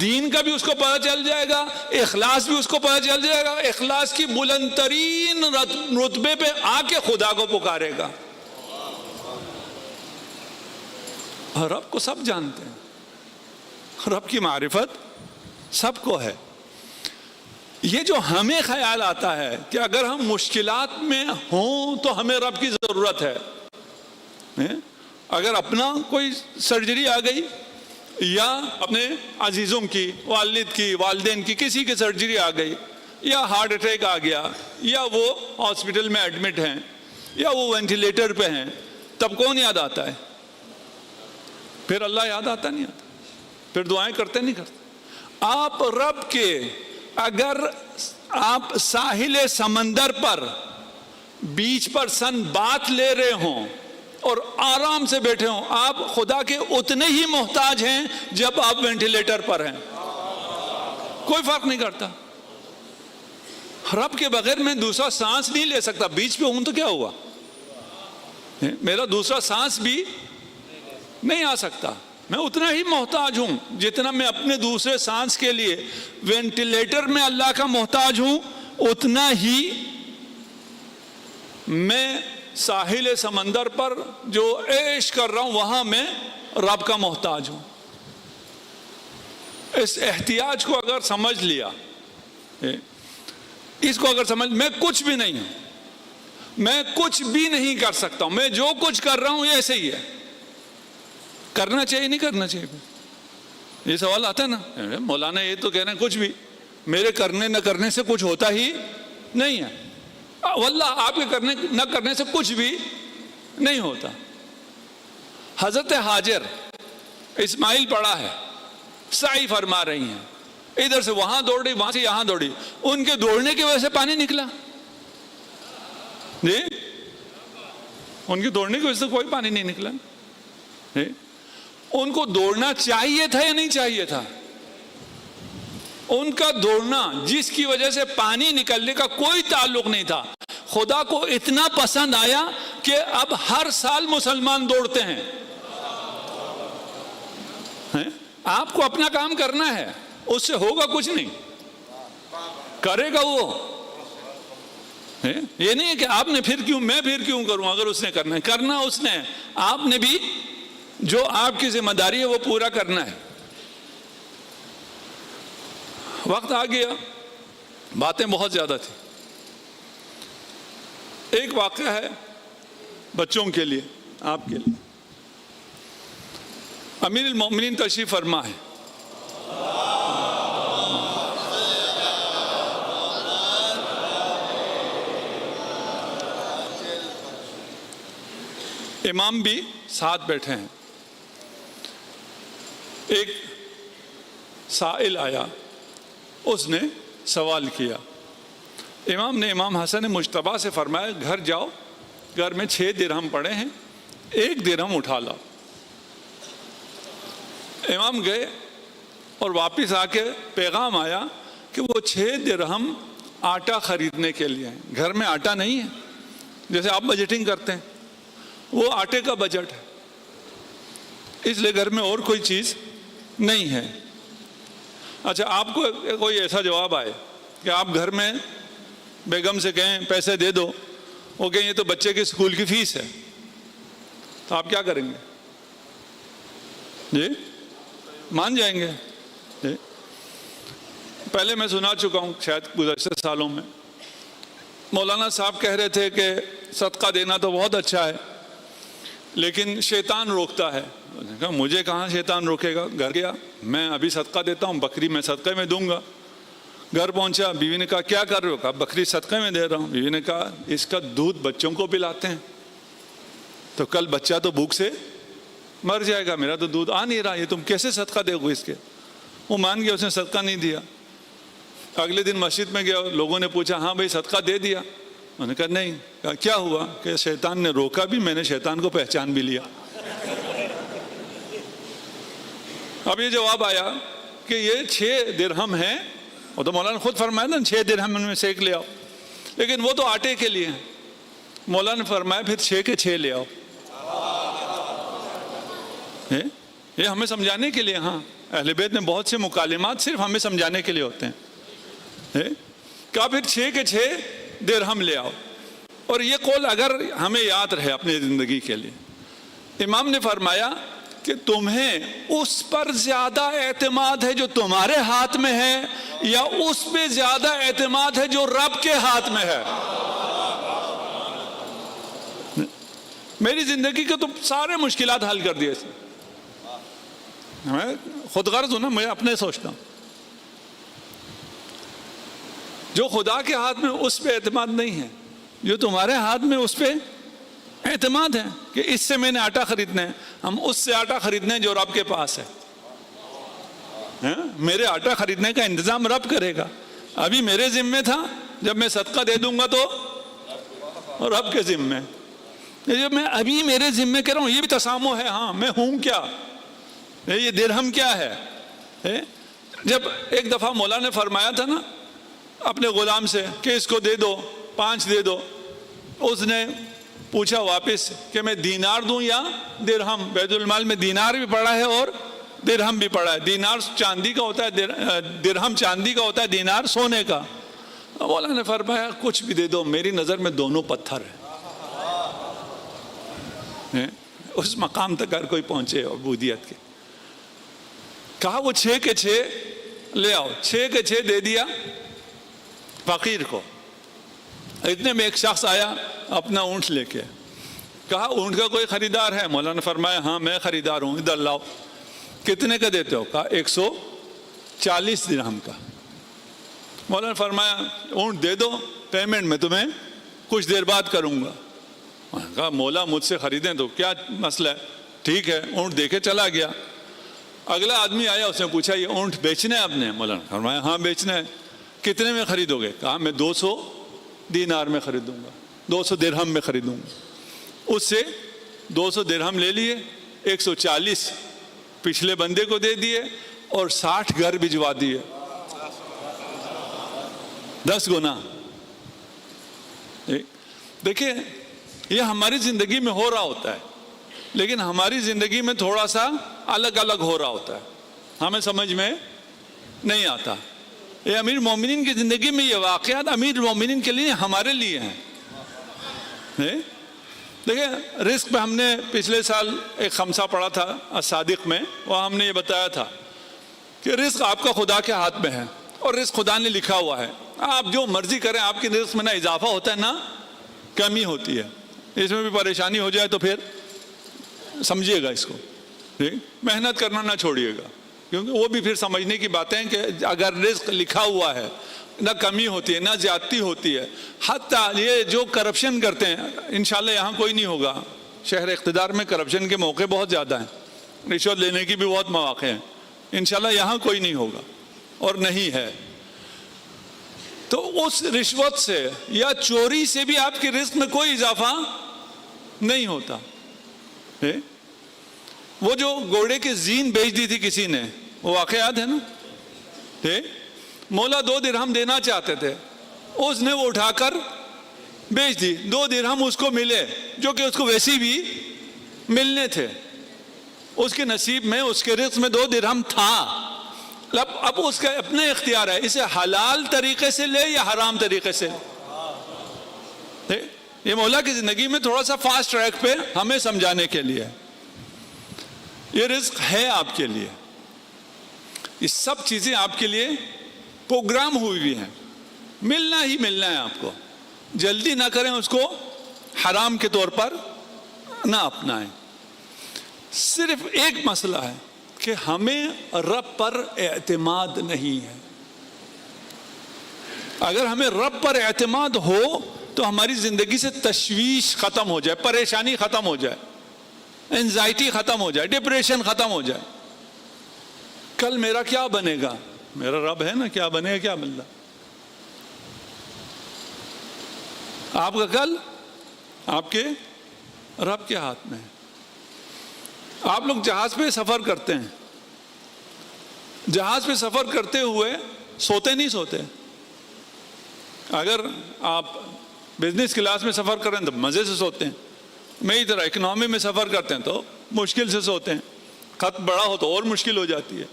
دین کا بھی اس کو پتہ چل جائے گا، اخلاص بھی اس کو پتہ چل جائے گا، اخلاص کی بلند ترین رتبے پہ آ کے خدا کو پکارے گا. رب کو سب جانتے ہیں، رب کی معرفت سب کو ہے. یہ جو ہمیں خیال آتا ہے کہ اگر ہم مشکلات میں ہوں تو ہمیں رب کی ضرورت ہے. اگر اپنا کوئی سرجری آ گئی یا اپنے عزیزوں کی، والد کی، والدین کی، کسی کی سرجری آ گئی، یا ہارٹ اٹیک آ گیا، یا وہ ہاسپٹل میں ایڈمٹ ہیں، یا وہ وینٹیلیٹر پہ ہیں، تب کون یاد آتا ہے؟ پھر اللہ یاد آتا نہیں آتا، پھر دعائیں کرتے نہیں کرتے. آپ رب کے اگر آپ ساحل سمندر پر بیچ پر سن بات لے رہے ہوں اور آرام سے بیٹھے ہوں، آپ خدا کے اتنے ہی محتاج ہیں جب آپ وینٹیلیٹر پر ہیں. کوئی فرق نہیں کرتا. رب کے بغیر میں دوسرا سانس نہیں لے سکتا. بیچ پہ ہوں تو کیا ہوا، میرا دوسرا سانس بھی نہیں آ سکتا. میں اتنا ہی محتاج ہوں جتنا میں اپنے دوسرے سانس کے لیے وینٹیلیٹر میں اللہ کا محتاج ہوں، اتنا ہی میں ساحل سمندر پر جو عیش کر رہا ہوں وہاں میں رب کا محتاج ہوں. اس احتیاج کو اگر سمجھ لیا، اس کو اگر سمجھ، میں کچھ بھی نہیں ہوں، میں کچھ بھی نہیں کر سکتا ہوں، میں جو کچھ کر رہا ہوں یہ ایسے ہی ہے. کرنا چاہیے نہیں کرنا چاہیے؟ یہ سوال آتا ہے نا. مولانا یہ تو کہہ رہے ہیں کچھ بھی، میرے کرنے نہ کرنے سے کچھ ہوتا ہی نہیں ہے. واللہ آپ کے کرنے نہ کرنے سے کچھ بھی نہیں ہوتا. حضرت ہاجر اسماعیل پڑا ہے، سعی فرما رہی ہیں، ادھر سے وہاں دوڑی، وہاں سے یہاں دوڑی، ان کے دوڑنے کی وجہ سے پانی نکلا. جی ان کی دوڑنے کی وجہ سے کوئی پانی نہیں نکلا جی؟ ان کو دوڑنا چاہیے تھا یا نہیں چاہیے تھا؟ ان کا دوڑنا جس کی وجہ سے پانی نکلنے کا کوئی تعلق نہیں تھا، خدا کو اتنا پسند آیا کہ اب ہر سال مسلمان دوڑتے ہیں۔ آپ کو اپنا کام کرنا ہے، اس سے ہوگا کچھ نہیں، کرے گا وہ۔ یہ نہیں ہے کہ آپ نے پھر کیوں، میں پھر کیوں کروں، اگر اس نے کرنا ہے، کرنا اس نے، آپ نے بھی جو آپ کی ذمہ داری ہے وہ پورا کرنا ہے۔ وقت آ گیا، باتیں بہت زیادہ تھی۔ ایک واقعہ ہے بچوں کے لیے، آپ کے لیے۔ امیر المومنین تشریف فرما ہے، امام بھی ساتھ بیٹھے ہیں۔ ایک سائل آیا، اس نے سوال کیا، امام نے امام حسن مجتبیٰ سے فرمایا گھر جاؤ، گھر میں 6 درہم پڑے ہیں، 1 درہم اٹھا لاؤ۔ امام گئے اور واپس آ کے پیغام آیا کہ وہ 6 درہم آٹا خریدنے کے لیے ہیں۔ گھر میں آٹا نہیں ہے، جیسے آپ بجٹنگ کرتے ہیں، وہ آٹے کا بجٹ ہے، اس لیے گھر میں اور کوئی چیز نہیں ہے۔ اچھا، آپ کو کوئی ایسا جواب آئے کہ آپ گھر میں بیگم سے کہیں پیسے دے دو، وہ کہیں یہ تو بچے کے اسکول کی فیس ہے، تو آپ کیا کریں گے؟ جی مان جائیں گے؟ جی پہلے میں سنا چکا ہوں شاید گزشتہ سالوں میں، مولانا صاحب کہہ رہے تھے کہ صدقہ دینا تو بہت اچھا ہے لیکن شیطان روکتا ہے۔ کہا مجھے کہاں شیطان روکے گا، گھر گیا، میں ابھی صدقہ دیتا ہوں، بکری میں صدقے میں دوں گا۔ گھر پہنچا، بیوی نے کہا کیا کر رہے ہو؟ کہا بکری صدقے میں دے رہا ہوں۔ بیوی نے کہا اس کا دودھ بچوں کو پلاتے ہیں تو کل بچہ تو بھوک سے مر جائے گا، میرا تو دودھ آ نہیں رہا، یہ تم کیسے صدقہ دے گو اس کے؟ وہ مان گیا، اس نے صدقہ نہیں دیا۔ اگلے دن مسجد میں گیا، لوگوں نے پوچھا ہاں بھائی صدقہ دے دیا؟ انہوں نے کہا نہیں۔ کہا کیا ہوا؟ کہ شیطان نے روکا بھی، میں نے شیطان کو پہچان بھی لیا۔ اب یہ جواب آیا کہ یہ 6 درہم ہیں، وہ تو مولانا خود فرمایا نا 6 درہم ان میں سے 1 لے آؤ، لیکن وہ تو آٹے کے لیے ہیں۔ مولانا نے فرمایا پھر 6 کے 6 لے آؤ۔ یہ ہمیں سمجھانے کے لیے، ہاں اہل بیت میں بہت سے مکالمات صرف ہمیں سمجھانے کے لیے ہوتے ہیں۔ کہا پھر 6 کے 6 درہم لے آؤ۔ اور یہ قول اگر ہمیں یاد رہے اپنی زندگی کے لیے، امام نے فرمایا کہ تمہیں اس پر زیادہ اعتماد ہے جو تمہارے ہاتھ میں ہے یا اس پہ زیادہ اعتماد ہے جو رب کے ہاتھ میں ہے؟ میری زندگی کے تو سارے مشکلات حل کر دیے، میں خود غرض ہوں نا، میں اپنے سوچتا ہوں، جو خدا کے ہاتھ میں اس پہ اعتماد نہیں ہے، جو تمہارے ہاتھ میں اس پہ اعتماد ہے کہ اس سے میں نے آٹا خریدنا ہے، ہم اس سے آٹا خریدنا ہے جو رب کے پاس ہے۔ میرے آٹا خریدنے کا انتظام رب کرے گا، ابھی میرے ذمے تھا، جب میں صدقہ دے دوں گا تو رب کے ذمے، جب میں ابھی میرے ذمے کہہ رہا ہوں، یہ بھی تسامح ہے۔ ہاں میں ہوں کیا، یہ درہم کیا ہے؟ جب ایک دفعہ مولا نے فرمایا تھا نا اپنے غلام سے کہ اس کو دے دو، 5 دے دو، اس نے پوچھا واپس کہ میں دینار دوں یا درہم؟ بیت المال میں دینار بھی پڑا ہے اور درہم بھی پڑا ہے، دینار چاندی کا ہوتا ہے، درہم چاندی کا ہوتا ہے، دینار سونے کا۔ مولا نے فرمایا کچھ بھی دے دو، میری نظر میں دونوں پتھر ہیں۔ اس مقام تک ہر کوئی پہنچے عبودیت کے۔ کہا وہ 6 کے 6 لے آؤ، 6 کے 6 دے دیا فقیر کو۔ اتنے میں ایک شخص آیا اپنا اونٹ لے کے، کہا اونٹ کا کوئی خریدار ہے؟ مولانا نے فرمایا ہاں میں خریدار ہوں، ادھر لاؤ۔ کتنے کا دیتے ہو؟ کہا 140 درہم کا۔ مولانا نے فرمایا اونٹ دے دو، پیمنٹ میں تمہیں کچھ دیر بعد کروں گا۔ کہا مولا مجھ سے خریدیں تو کیا مسئلہ ہے، ٹھیک ہے، اونٹ دے کے چلا گیا۔ اگلا آدمی آیا، اس نے پوچھا یہ اونٹ بیچنا ہے آپ نے؟ مولانا نے فرمایا ہاں بیچنا ہے۔ کتنے میں خریدو گے؟ کہا میں 200 دینار میں خریدوں گا۔ 200 درہم میں خریدوں گا. اس سے 200 درہم لے لیے, 140 پچھلے بندے کو دے دیے اور 60 گھر بھجوا دیے. 10 گنا. دیکھیں یہ ہماری زندگی میں ہو رہا ہوتا ہے, لیکن ہماری زندگی میں تھوڑا سا الگ الگ ہو رہا ہوتا ہے, ہمیں سمجھ میں نہیں آتا. یہ امیر المومنین کی زندگی میں یہ واقعات امیر المومنین کے لیے ہمارے لیے ہیں. دیکھیں رزق پہ ہم نے پچھلے سال ایک خمسہ پڑھا تھا الصادق میں, وہاں ہم نے یہ بتایا تھا کہ رزق آپ کا خدا کے ہاتھ میں ہے اور رزق خدا نے لکھا ہوا ہے. آپ جو مرضی کریں, آپ کے رزق میں نہ اضافہ ہوتا ہے نہ کمی ہوتی ہے. اس میں بھی پریشانی ہو جائے تو پھر سمجھیے گا اس کو, محنت کرنا نہ چھوڑیے گا, کیونکہ وہ بھی پھر سمجھنے کی باتیں کہ اگر رزق لکھا ہوا ہے نہ کمی ہوتی ہے نہ زیادتی ہوتی ہے. حتیٰ یہ جو کرپشن کرتے ہیں, انشاءاللہ یہاں کوئی نہیں ہوگا, شہر اقتدار میں کرپشن کے موقع بہت زیادہ ہیں, رشوت لینے کی بھی بہت مواقع ہیں, انشاءاللہ یہاں کوئی نہیں ہوگا اور نہیں ہے. تو اس رشوت سے یا چوری سے بھی آپ کے رزق میں کوئی اضافہ نہیں ہوتا. وہ جو گھوڑے کی زین بیچ دی تھی کسی نے, وہ واقعات ہے نا, مولا 2 درہم دینا چاہتے تھے, اس نے وہ اٹھا کر بیچ دی. 2 درہم اس کو ملے جو کہ اس کو ویسے بھی ملنے تھے. اس کے نصیب میں, اس کے رزق میں 2 درہم تھا. اب اس کا اپنا اختیار ہے, اسے حلال طریقے سے لے یا حرام طریقے سے. یہ مولا کی زندگی میں تھوڑا سا فاسٹ ٹریک پہ ہمیں سمجھانے کے لیے. یہ رزق ہے آپ کے لیے, یہ سب چیزیں آپ کے لیے پروگرام ہوئی ہوئی ہیں, ملنا ہی ملنا ہے آپ کو. جلدی نہ کریں اس کو حرام کے طور پر نہ اپنائیں. صرف ایک مسئلہ ہے کہ ہمیں رب پر اعتماد نہیں ہے. اگر ہمیں رب پر اعتماد ہو تو ہماری زندگی سے تشویش ختم ہو جائے, پریشانی ختم ہو جائے, انزائٹی ختم ہو جائے, ڈپریشن ختم ہو جائے. کل میرا کیا بنے گا, میرا رب ہے نا, کیا بنے گا کیا ملتا. آپ کا کل آپ کے رب کے ہاتھ میں ہے. آپ لوگ جہاز پہ سفر کرتے ہیں, جہاز پہ سفر کرتے ہوئے سوتے نہیں سوتے. اگر آپ بزنس کلاس میں سفر کریں تو مزے سے سوتے ہیں, میری طرح اکنامی میں سفر کرتے ہیں تو مشکل سے سوتے ہیں, خط بڑا ہو تو اور مشکل ہو جاتی ہے.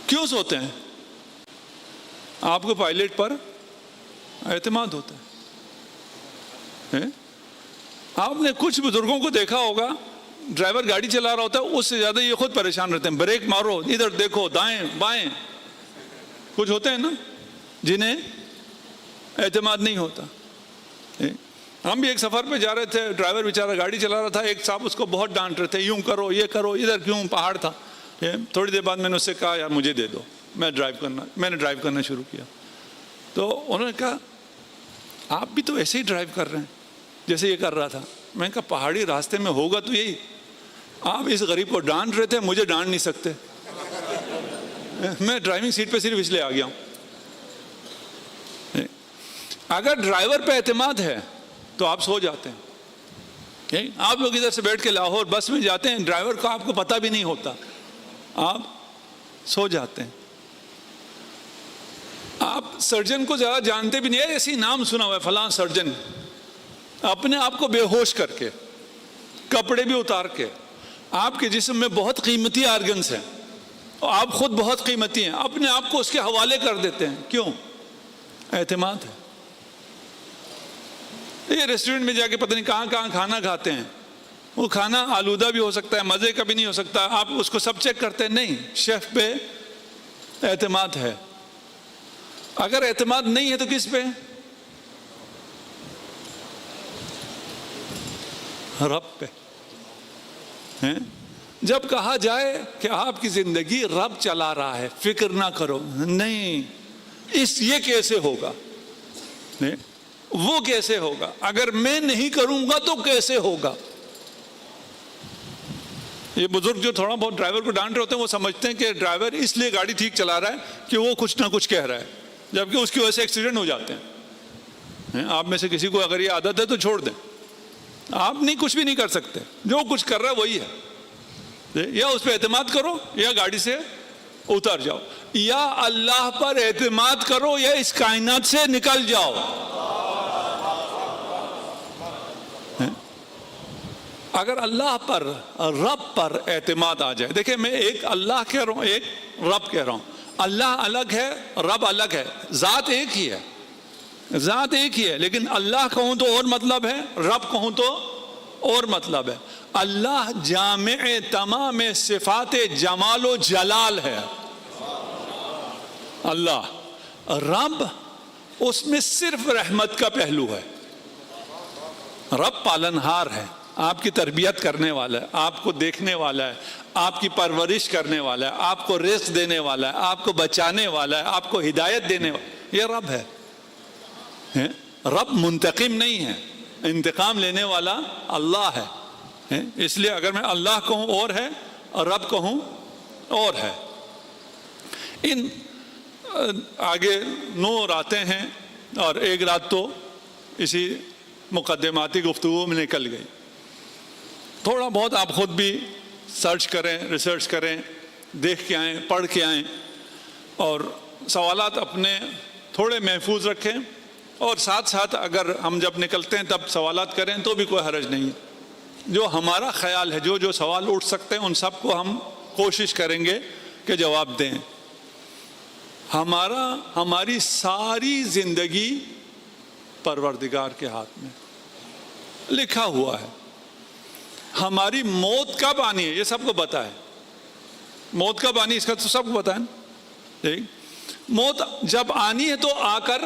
کیوں سوتے ہیں؟ آپ کو پائلٹ پر اعتماد ہوتا ہے. آپ نے کچھ بزرگوں کو دیکھا ہوگا, ڈرائیور گاڑی چلا رہا ہوتا ہے, اس سے زیادہ یہ خود پریشان رہتے ہیں, بریک مارو, ادھر دیکھو, دائیں بائیں. کچھ ہوتے ہیں نا جنہیں اعتماد نہیں ہوتا. ہم بھی ایک سفر پہ جا رہے تھے, ڈرائیور بیچارہ گاڑی چلا رہا تھا, ایک صاحب اس کو بہت ڈانٹ رہے تھے, یوں کرو یہ کرو, ادھر کیوں, پہاڑ تھا. تھوڑی دیر بعد میں نے اس سے کہا یار مجھے دے دو, میں نے ڈرائیو کرنا شروع کیا. تو انہوں نے کہا آپ بھی تو ایسے ہی ڈرائیو کر رہے ہیں جیسے یہ کر رہا تھا. میں نے کہا پہاڑی راستے میں ہوگا تو یہی, آپ اس غریب کو ڈانٹ رہے تھے, مجھے ڈانٹ نہیں سکتے. میں ڈرائیونگ سیٹ پہ صرف اس لیے آ گیا ہوں. اگر ڈرائیور پہ اعتماد ہے تو آپ سو جاتے ہیں. آپ لوگ ادھر سے بیٹھ کے لاہور بس میں جاتے ہیں, ڈرائیور کو آپ کو پتہ بھی نہیں ہوتا, آپ سو جاتے ہیں. آپ سرجن کو زیادہ جانتے بھی نہیں ہے, ایسی نام سنا ہوا ہے فلاں سرجن, اپنے آپ کو بے ہوش کر کے, کپڑے بھی اتار کے, آپ کے جسم میں بہت قیمتی آرگنز ہیں, آپ خود بہت قیمتی ہیں, اپنے آپ کو اس کے حوالے کر دیتے ہیں. کیوں؟ اعتماد ہے. یہ ریسٹورنٹ میں جا کے پتہ نہیں کہاں کہاں کھانا کھاتے ہیں, وہ کھانا آلودہ بھی ہو سکتا ہے, مزے کا بھی نہیں ہو سکتا, آپ اس کو سب چیک کرتے ہیں. نہیں, شیف پہ اعتماد ہے. اگر اعتماد نہیں ہے تو کس پہ؟ رب پہ. جب کہا جائے کہ آپ کی زندگی رب چلا رہا ہے, فکر نہ کرو, نہیں, یہ کیسے ہوگا, وہ کیسے ہوگا, اگر میں نہیں کروں گا تو کیسے ہوگا. یہ بزرگ جو تھوڑا بہت ڈرائیور کو ڈانٹ رہے ہوتے ہیں, وہ سمجھتے ہیں کہ ڈرائیور اس لیے گاڑی ٹھیک چلا رہا ہے کہ وہ کچھ نہ کچھ کہہ رہا ہے, جبکہ اس کی وجہ سے ایکسیڈنٹ ہو جاتے ہیں. آپ میں سے کسی کو اگر یہ عادت ہے تو چھوڑ دیں. آپ نہیں کچھ بھی نہیں کر سکتے, جو کچھ کر رہا ہے وہی ہے. یا اس پہ اعتماد کرو یا گاڑی سے اتر جاؤ, یا اللہ پر اعتماد کرو یا اس کائنات سے نکل جاؤ. اگر اللہ پر, رب پر اعتماد آ جائے, دیکھیں میں ایک اللہ کہہ رہا ہوں, ایک رب کہہ رہا ہوں. اللہ الگ ہے, رب الگ ہے, ذات ایک ہی ہے, ذات ایک ہی ہے, لیکن اللہ کہوں تو اور مطلب ہے, رب کہوں تو اور مطلب ہے. اللہ جامع تمام صفات جمال و جلال ہے اللہ. رب اس میں صرف رحمت کا پہلو ہے. رب پالنہار ہے, آپ کی تربیت کرنے والا ہے, آپ کو دیکھنے والا ہے, آپ کی پرورش کرنے والا ہے, آپ کو رزق دینے والا ہے, آپ کو بچانے والا ہے, آپ کو ہدایت دینے والا ہے. یہ رب ہے. رب منتقم نہیں ہے, انتقام لینے والا اللہ ہے. اس لیے اگر میں اللہ کہوں اور ہے اور رب کہوں اور ہے. ان آگے 9 راتیں ہیں اور ایک رات تو اسی مقدماتی گفتگو میں نکل گئی. تھوڑا بہت آپ خود بھی سرچ کریں, ریسرچ کریں, دیکھ کے آئیں, پڑھ کے آئیں, اور سوالات اپنے تھوڑے محفوظ رکھیں, اور ساتھ ساتھ اگر ہم جب نکلتے ہیں تب سوالات کریں تو بھی کوئی حرج نہیں ہے. جو ہمارا خیال ہے, جو سوال اٹھ سکتے ہیں ان سب کو ہم کوشش کریں گے کہ جواب دیں. ہماری ساری زندگی پروردگار کے ہاتھ میں لکھا ہوا ہے. ہماری موت کب آنی ہے یہ سب کو پتا ہے. موت کب آنی ہے اس کا تو سب کو پتا ہے. موت جب آنی ہے تو آ کر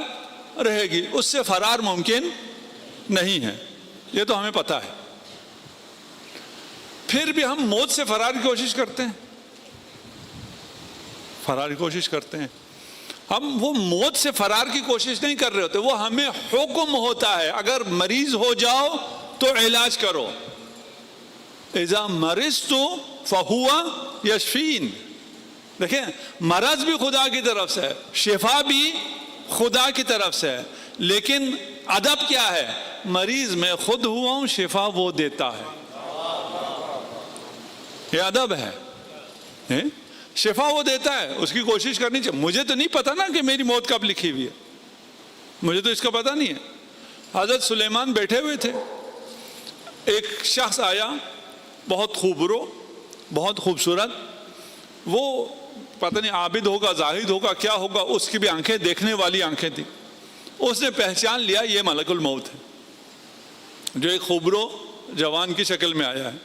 رہے گی, اس سے فرار ممکن نہیں ہے, یہ تو ہمیں پتا ہے. پھر بھی ہم موت سے فرار کی کوشش کرتے ہیں, فرار کی کوشش کرتے ہیں. ہم وہ موت سے فرار کی کوشش نہیں کر رہے ہوتے, وہ ہمیں حکم ہوتا ہے اگر مریض ہو جاؤ تو علاج کرو. اذا مرضت فهو یشفین. دیکھیں مرض بھی خدا کی طرف سے ہے, شفا بھی خدا کی طرف سے ہے, لیکن ادب کیا ہے, مریض میں خود ہوا ہوں, شفا وہ دیتا ہے. یہ ادب ہے, شفا وہ دیتا ہے, اس کی کوشش کرنی چاہیے. مجھے تو نہیں پتا نا کہ میری موت کب لکھی ہوئی ہے, مجھے تو اس کا پتا نہیں ہے. حضرت سلیمان بیٹھے ہوئے تھے, ایک شخص آیا, بہت خوبرو, بہت خوبصورت, وہ پتہ نہیں عابد ہوگا, زاہد ہوگا, کیا ہوگا, اس کی بھی آنکھیں دیکھنے والی آنکھیں تھیں. اس نے پہچان لیا یہ ملک الموت ہے, جو ایک خوبرو جوان کی شکل میں آیا ہے.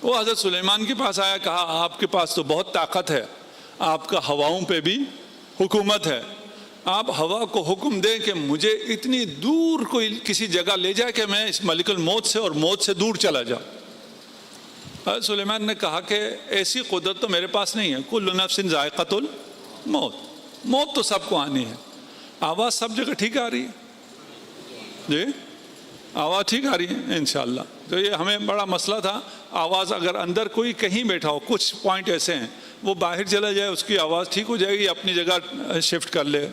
وہ حضرت سلیمان کے پاس آیا, کہا آپ کے پاس تو بہت طاقت ہے, آپ کا ہواؤں پہ بھی حکومت ہے, آپ ہوا کو حکم دیں کہ مجھے اتنی دور کوئی کسی جگہ لے جائے کہ میں اس ملک الموت سے اور موت سے دور چلا جاؤں. حضرت سلیمان نے کہا کہ ایسی قدرت تو میرے پاس نہیں ہے, کل نفس ذائقۃ الموت, موت تو سب کو آنی ہے. آواز سب جگہ ٹھیک آ رہی ہے جی, آواز ٹھیک آ رہی ہے انشاءاللہ. تو یہ ہمیں بڑا مسئلہ تھا, آواز اگر اندر کوئی کہیں بیٹھا ہو, کچھ پوائنٹ ایسے ہیں, وہ باہر چلا جائے اس کی آواز ٹھیک ہو جائے گی, اپنی جگہ شفٹ کر لے,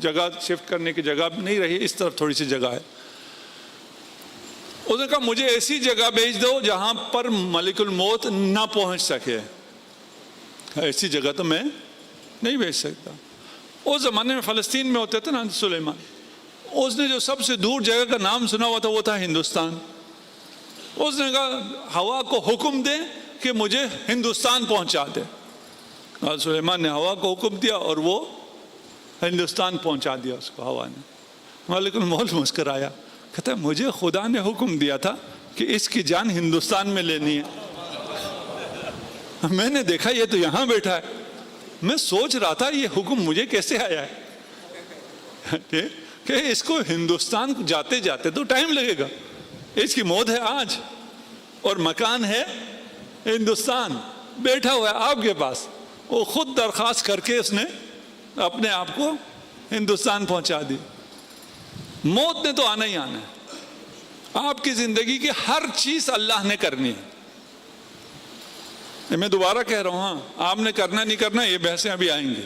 جگہ شفٹ کرنے کی جگہ نہیں رہی, اس طرف تھوڑی سی جگہ ہے. اس نے کہا مجھے ایسی جگہ بھیج دو جہاں پر ملک الموت نہ پہنچ سکے. ایسی جگہ تو میں نہیں بھیج سکتا. اس زمانے میں فلسطین میں ہوتے تھے نا سلیمان, اس نے جو سب سے دور جگہ کا نام سنا ہوا تھا وہ تھا ہندوستان. اس نے کہا ہوا کو حکم دے کہ مجھے ہندوستان پہنچا دے. سلیمان نے ہوا کو حکم دیا اور وہ ہندوستان پہنچا دیا اس کو ہوا نے. ملک الموت مسکرایا, کہتا ہے مجھے خدا نے حکم دیا تھا کہ اس کی جان ہندوستان میں لینی ہے, میں نے دیکھا یہ تو یہاں بیٹھا ہے, میں سوچ رہا تھا یہ حکم مجھے کیسے آیا ہے کہ اس کو ہندوستان جاتے جاتے تو ٹائم لگے گا, اس کی موت ہے آج اور مکان ہے ہندوستان, بیٹھا ہوا ہے آپ کے پاس. وہ خود درخواست کر کے اس نے اپنے آپ کو ہندوستان پہنچا دی. موت نے تو آنا ہی آنا ہے. آپ کی زندگی کی ہر چیز اللہ نے کرنی ہے. میں دوبارہ کہہ رہا ہوں, ہاں آپ نے کرنا نہیں کرنا یہ بحثیں ابھی آئیں گی.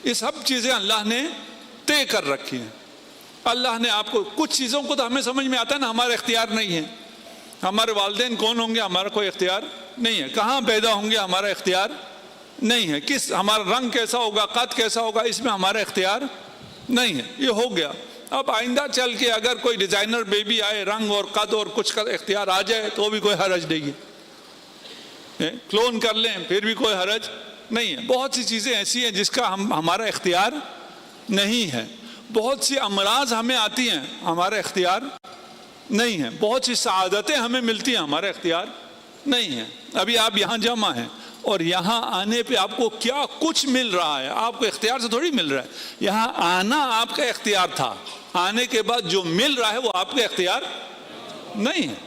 یہ سب چیزیں اللہ نے طے کر رکھی ہیں. اللہ نے آپ کو کچھ چیزوں کو تو ہمیں سمجھ میں آتا ہے نا، ہمارا اختیار نہیں ہے. ہمارے والدین کون ہوں گے، ہمارا کوئی اختیار نہیں ہے. کہاں پیدا ہوں گے، ہمارا اختیار نہیں ہے. ہمارا رنگ کیسا ہوگا، قد کیسا ہوگا، اس میں ہمارا اختیار نہیں ہے. یہ ہو گیا. اب آئندہ چل کے اگر کوئی ڈیزائنر بیبی آئے، رنگ اور قد اور کچھ کا اختیار آ جائے تو بھی کوئی حرج نہیں ہے. کلون کر لیں پھر بھی کوئی حرج نہیں ہے. بہت سی چیزیں ایسی ہیں جس کا ہمارا اختیار نہیں ہے. بہت سی امراض ہمیں آتی ہیں، ہمارا اختیار نہیں ہے. بہت سی سعادتیں ہمیں ملتی ہیں، ہمارا اختیار نہیں ہے. ابھی آپ یہاں جمع ہیں اور یہاں آنے پہ آپ کو کیا کچھ مل رہا ہے، آپ کو اختیار سے تھوڑی مل رہا ہے. یہاں آنا آپ کا اختیار تھا، آنے کے بعد جو مل رہا ہے وہ آپ کا اختیار نہیں ہے.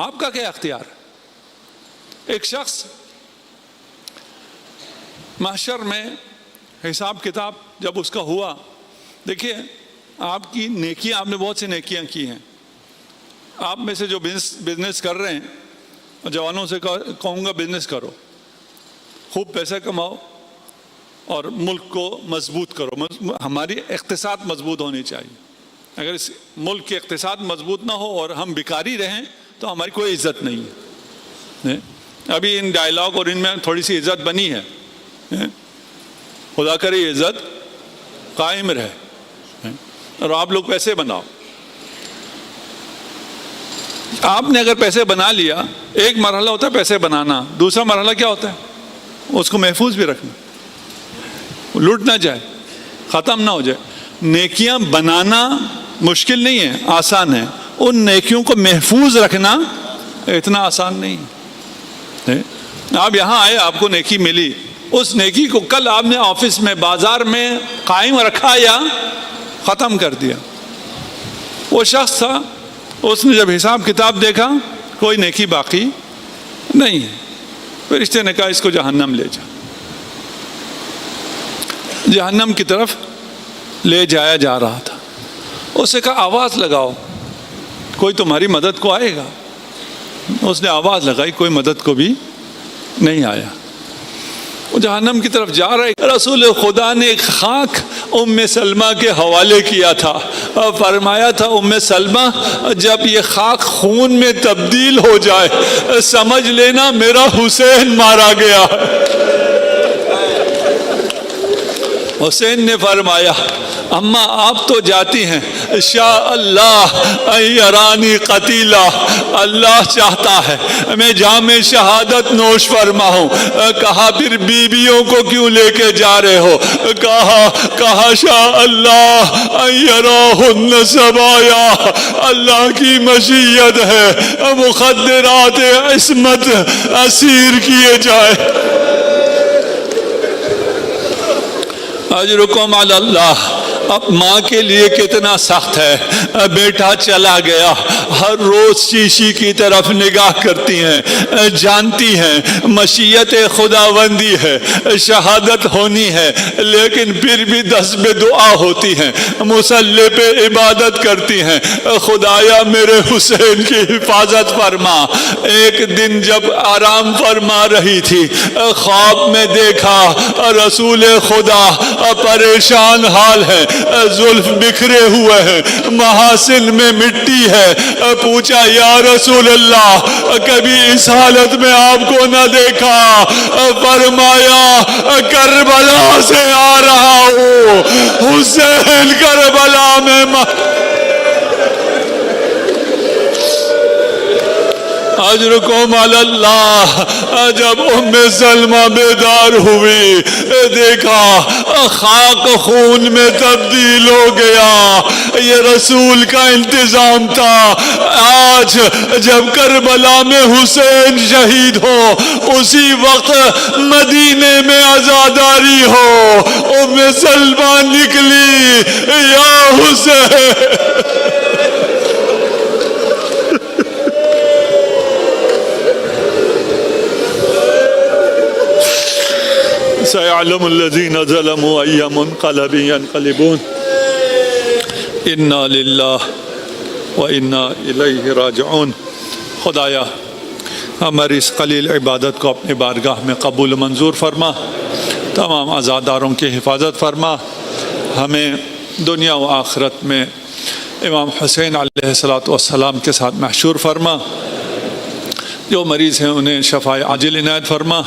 آپ کا کیا اختیار؟ ایک شخص محشر میں حساب کتاب جب اس کا ہوا، دیکھیے آپ کی نیکیاں، آپ نے بہت سی نیکیاں کی ہیں. آپ میں سے جو بزنس کر رہے ہیں، جوانوں سے کہوں گا بزنس کرو، خوب پیسہ کماؤ اور ملک کو مضبوط کرو. ہماری اقتصاد مضبوط ہونی چاہیے. اگر اس ملک کی اقتصاد مضبوط نہ ہو اور ہم بیکاری رہیں تو ہماری کوئی عزت نہیں ہے. ابھی ان ڈائلاگ اور ان میں تھوڑی سی عزت بنی ہے، خدا کرے یہ عزت قائم رہے. اور آپ لوگ پیسے بناؤ. آپ نے اگر پیسے بنا لیا، ایک مرحلہ ہوتا ہے پیسے بنانا، دوسرا مرحلہ کیا ہوتا ہے، اس کو محفوظ بھی رکھنا، لوٹ نہ جائے، ختم نہ ہو جائے. نیکیاں بنانا مشکل نہیں ہے، آسان ہے. ان نیکیوں کو محفوظ رکھنا اتنا آسان نہیں ہے. آپ یہاں آئے، آپ کو نیکی ملی، اس نیکی کو کل آپ نے آفس میں، بازار میں قائم رکھا یا ختم کر دیا. وہ شخص تھا، اس نے جب حساب کتاب دیکھا کوئی نیکی باقی نہیں ہے. فرشتے نے کہا اس کو جہنم لے جا. جہنم کی طرف لے جایا جا رہا تھا. اس نے کہا آواز لگاؤ، کوئی تمہاری مدد کو آئے گا. اس نے آواز لگائی، کوئی مدد کو بھی نہیں آیا. وہ جہنم کی طرف جا رہے. رسول خدا نے ایک خاک ام سلمہ کے حوالے کیا تھا، فرمایا تھا ام سلمہ جب یہ خاک خون میں تبدیل ہو جائے سمجھ لینا میرا حسین مارا گیا. حسین نے فرمایا اماں آپ تو جاتی ہیں، شاء اللہ یرانی قتیلا، اللہ چاہتا ہے میں جام شہادت نوش فرماؤں. کہا پھر بیویوں کو کیوں لے کے جا رہے ہو؟ کہا شاء اللہ یراہن سبایا، اللہ کی مشیت ہے مخدرات عصمت اسیر کیے جائے. اجرکم علی اللہ. اب ماں کے لیے کتنا سخت ہے، بیٹا چلا گیا، ہر روز شیشی کی طرف نگاہ کرتی ہیں، جانتی ہیں مشیت خداوندی ہے، شہادت ہونی ہے، لیکن پھر بھی دست بے دعا ہوتی ہیں، مصلی پہ عبادت کرتی ہیں، خدایا میرے حسین کی حفاظت فرما. ایک دن جب آرام فرما رہی تھی، خواب میں دیکھا رسول خدا پریشان حال ہے، زلف بکھرے ہوئے ہیں، محاسن میں مٹی ہے. پوچھا یا رسول اللہ کبھی اس حالت میں آپ کو نہ دیکھا. فرمایا کربلا سے آ رہا ہوں، حسین کربلا میں اجرکم علی اللہ. جب ام سلمہ بیدار ہوئی، دیکھا خاک خون میں تبدیل ہو گیا. یہ رسول کا انتظام تھا. آج جب کربلا میں حسین شہید ہو، اسی وقت مدینے میں عزاداری ہو. ام سلمہ نکلی، یا حسین. سيعلم الذين ظلموا أي منقلب ينقلبون إنا لله وإنا إليه راجعون. خدایا ہماری اس قلیل عبادت کو اپنی بارگاہ میں قبول منظور فرما، تمام عزاداروں کی حفاظت فرما، ہمیں دنیا و آخرت میں امام حسین علیہ السلام کے ساتھ محشور فرما۔ جو مریض ہیں انہیں شفاء عاجل عنایت فرما۔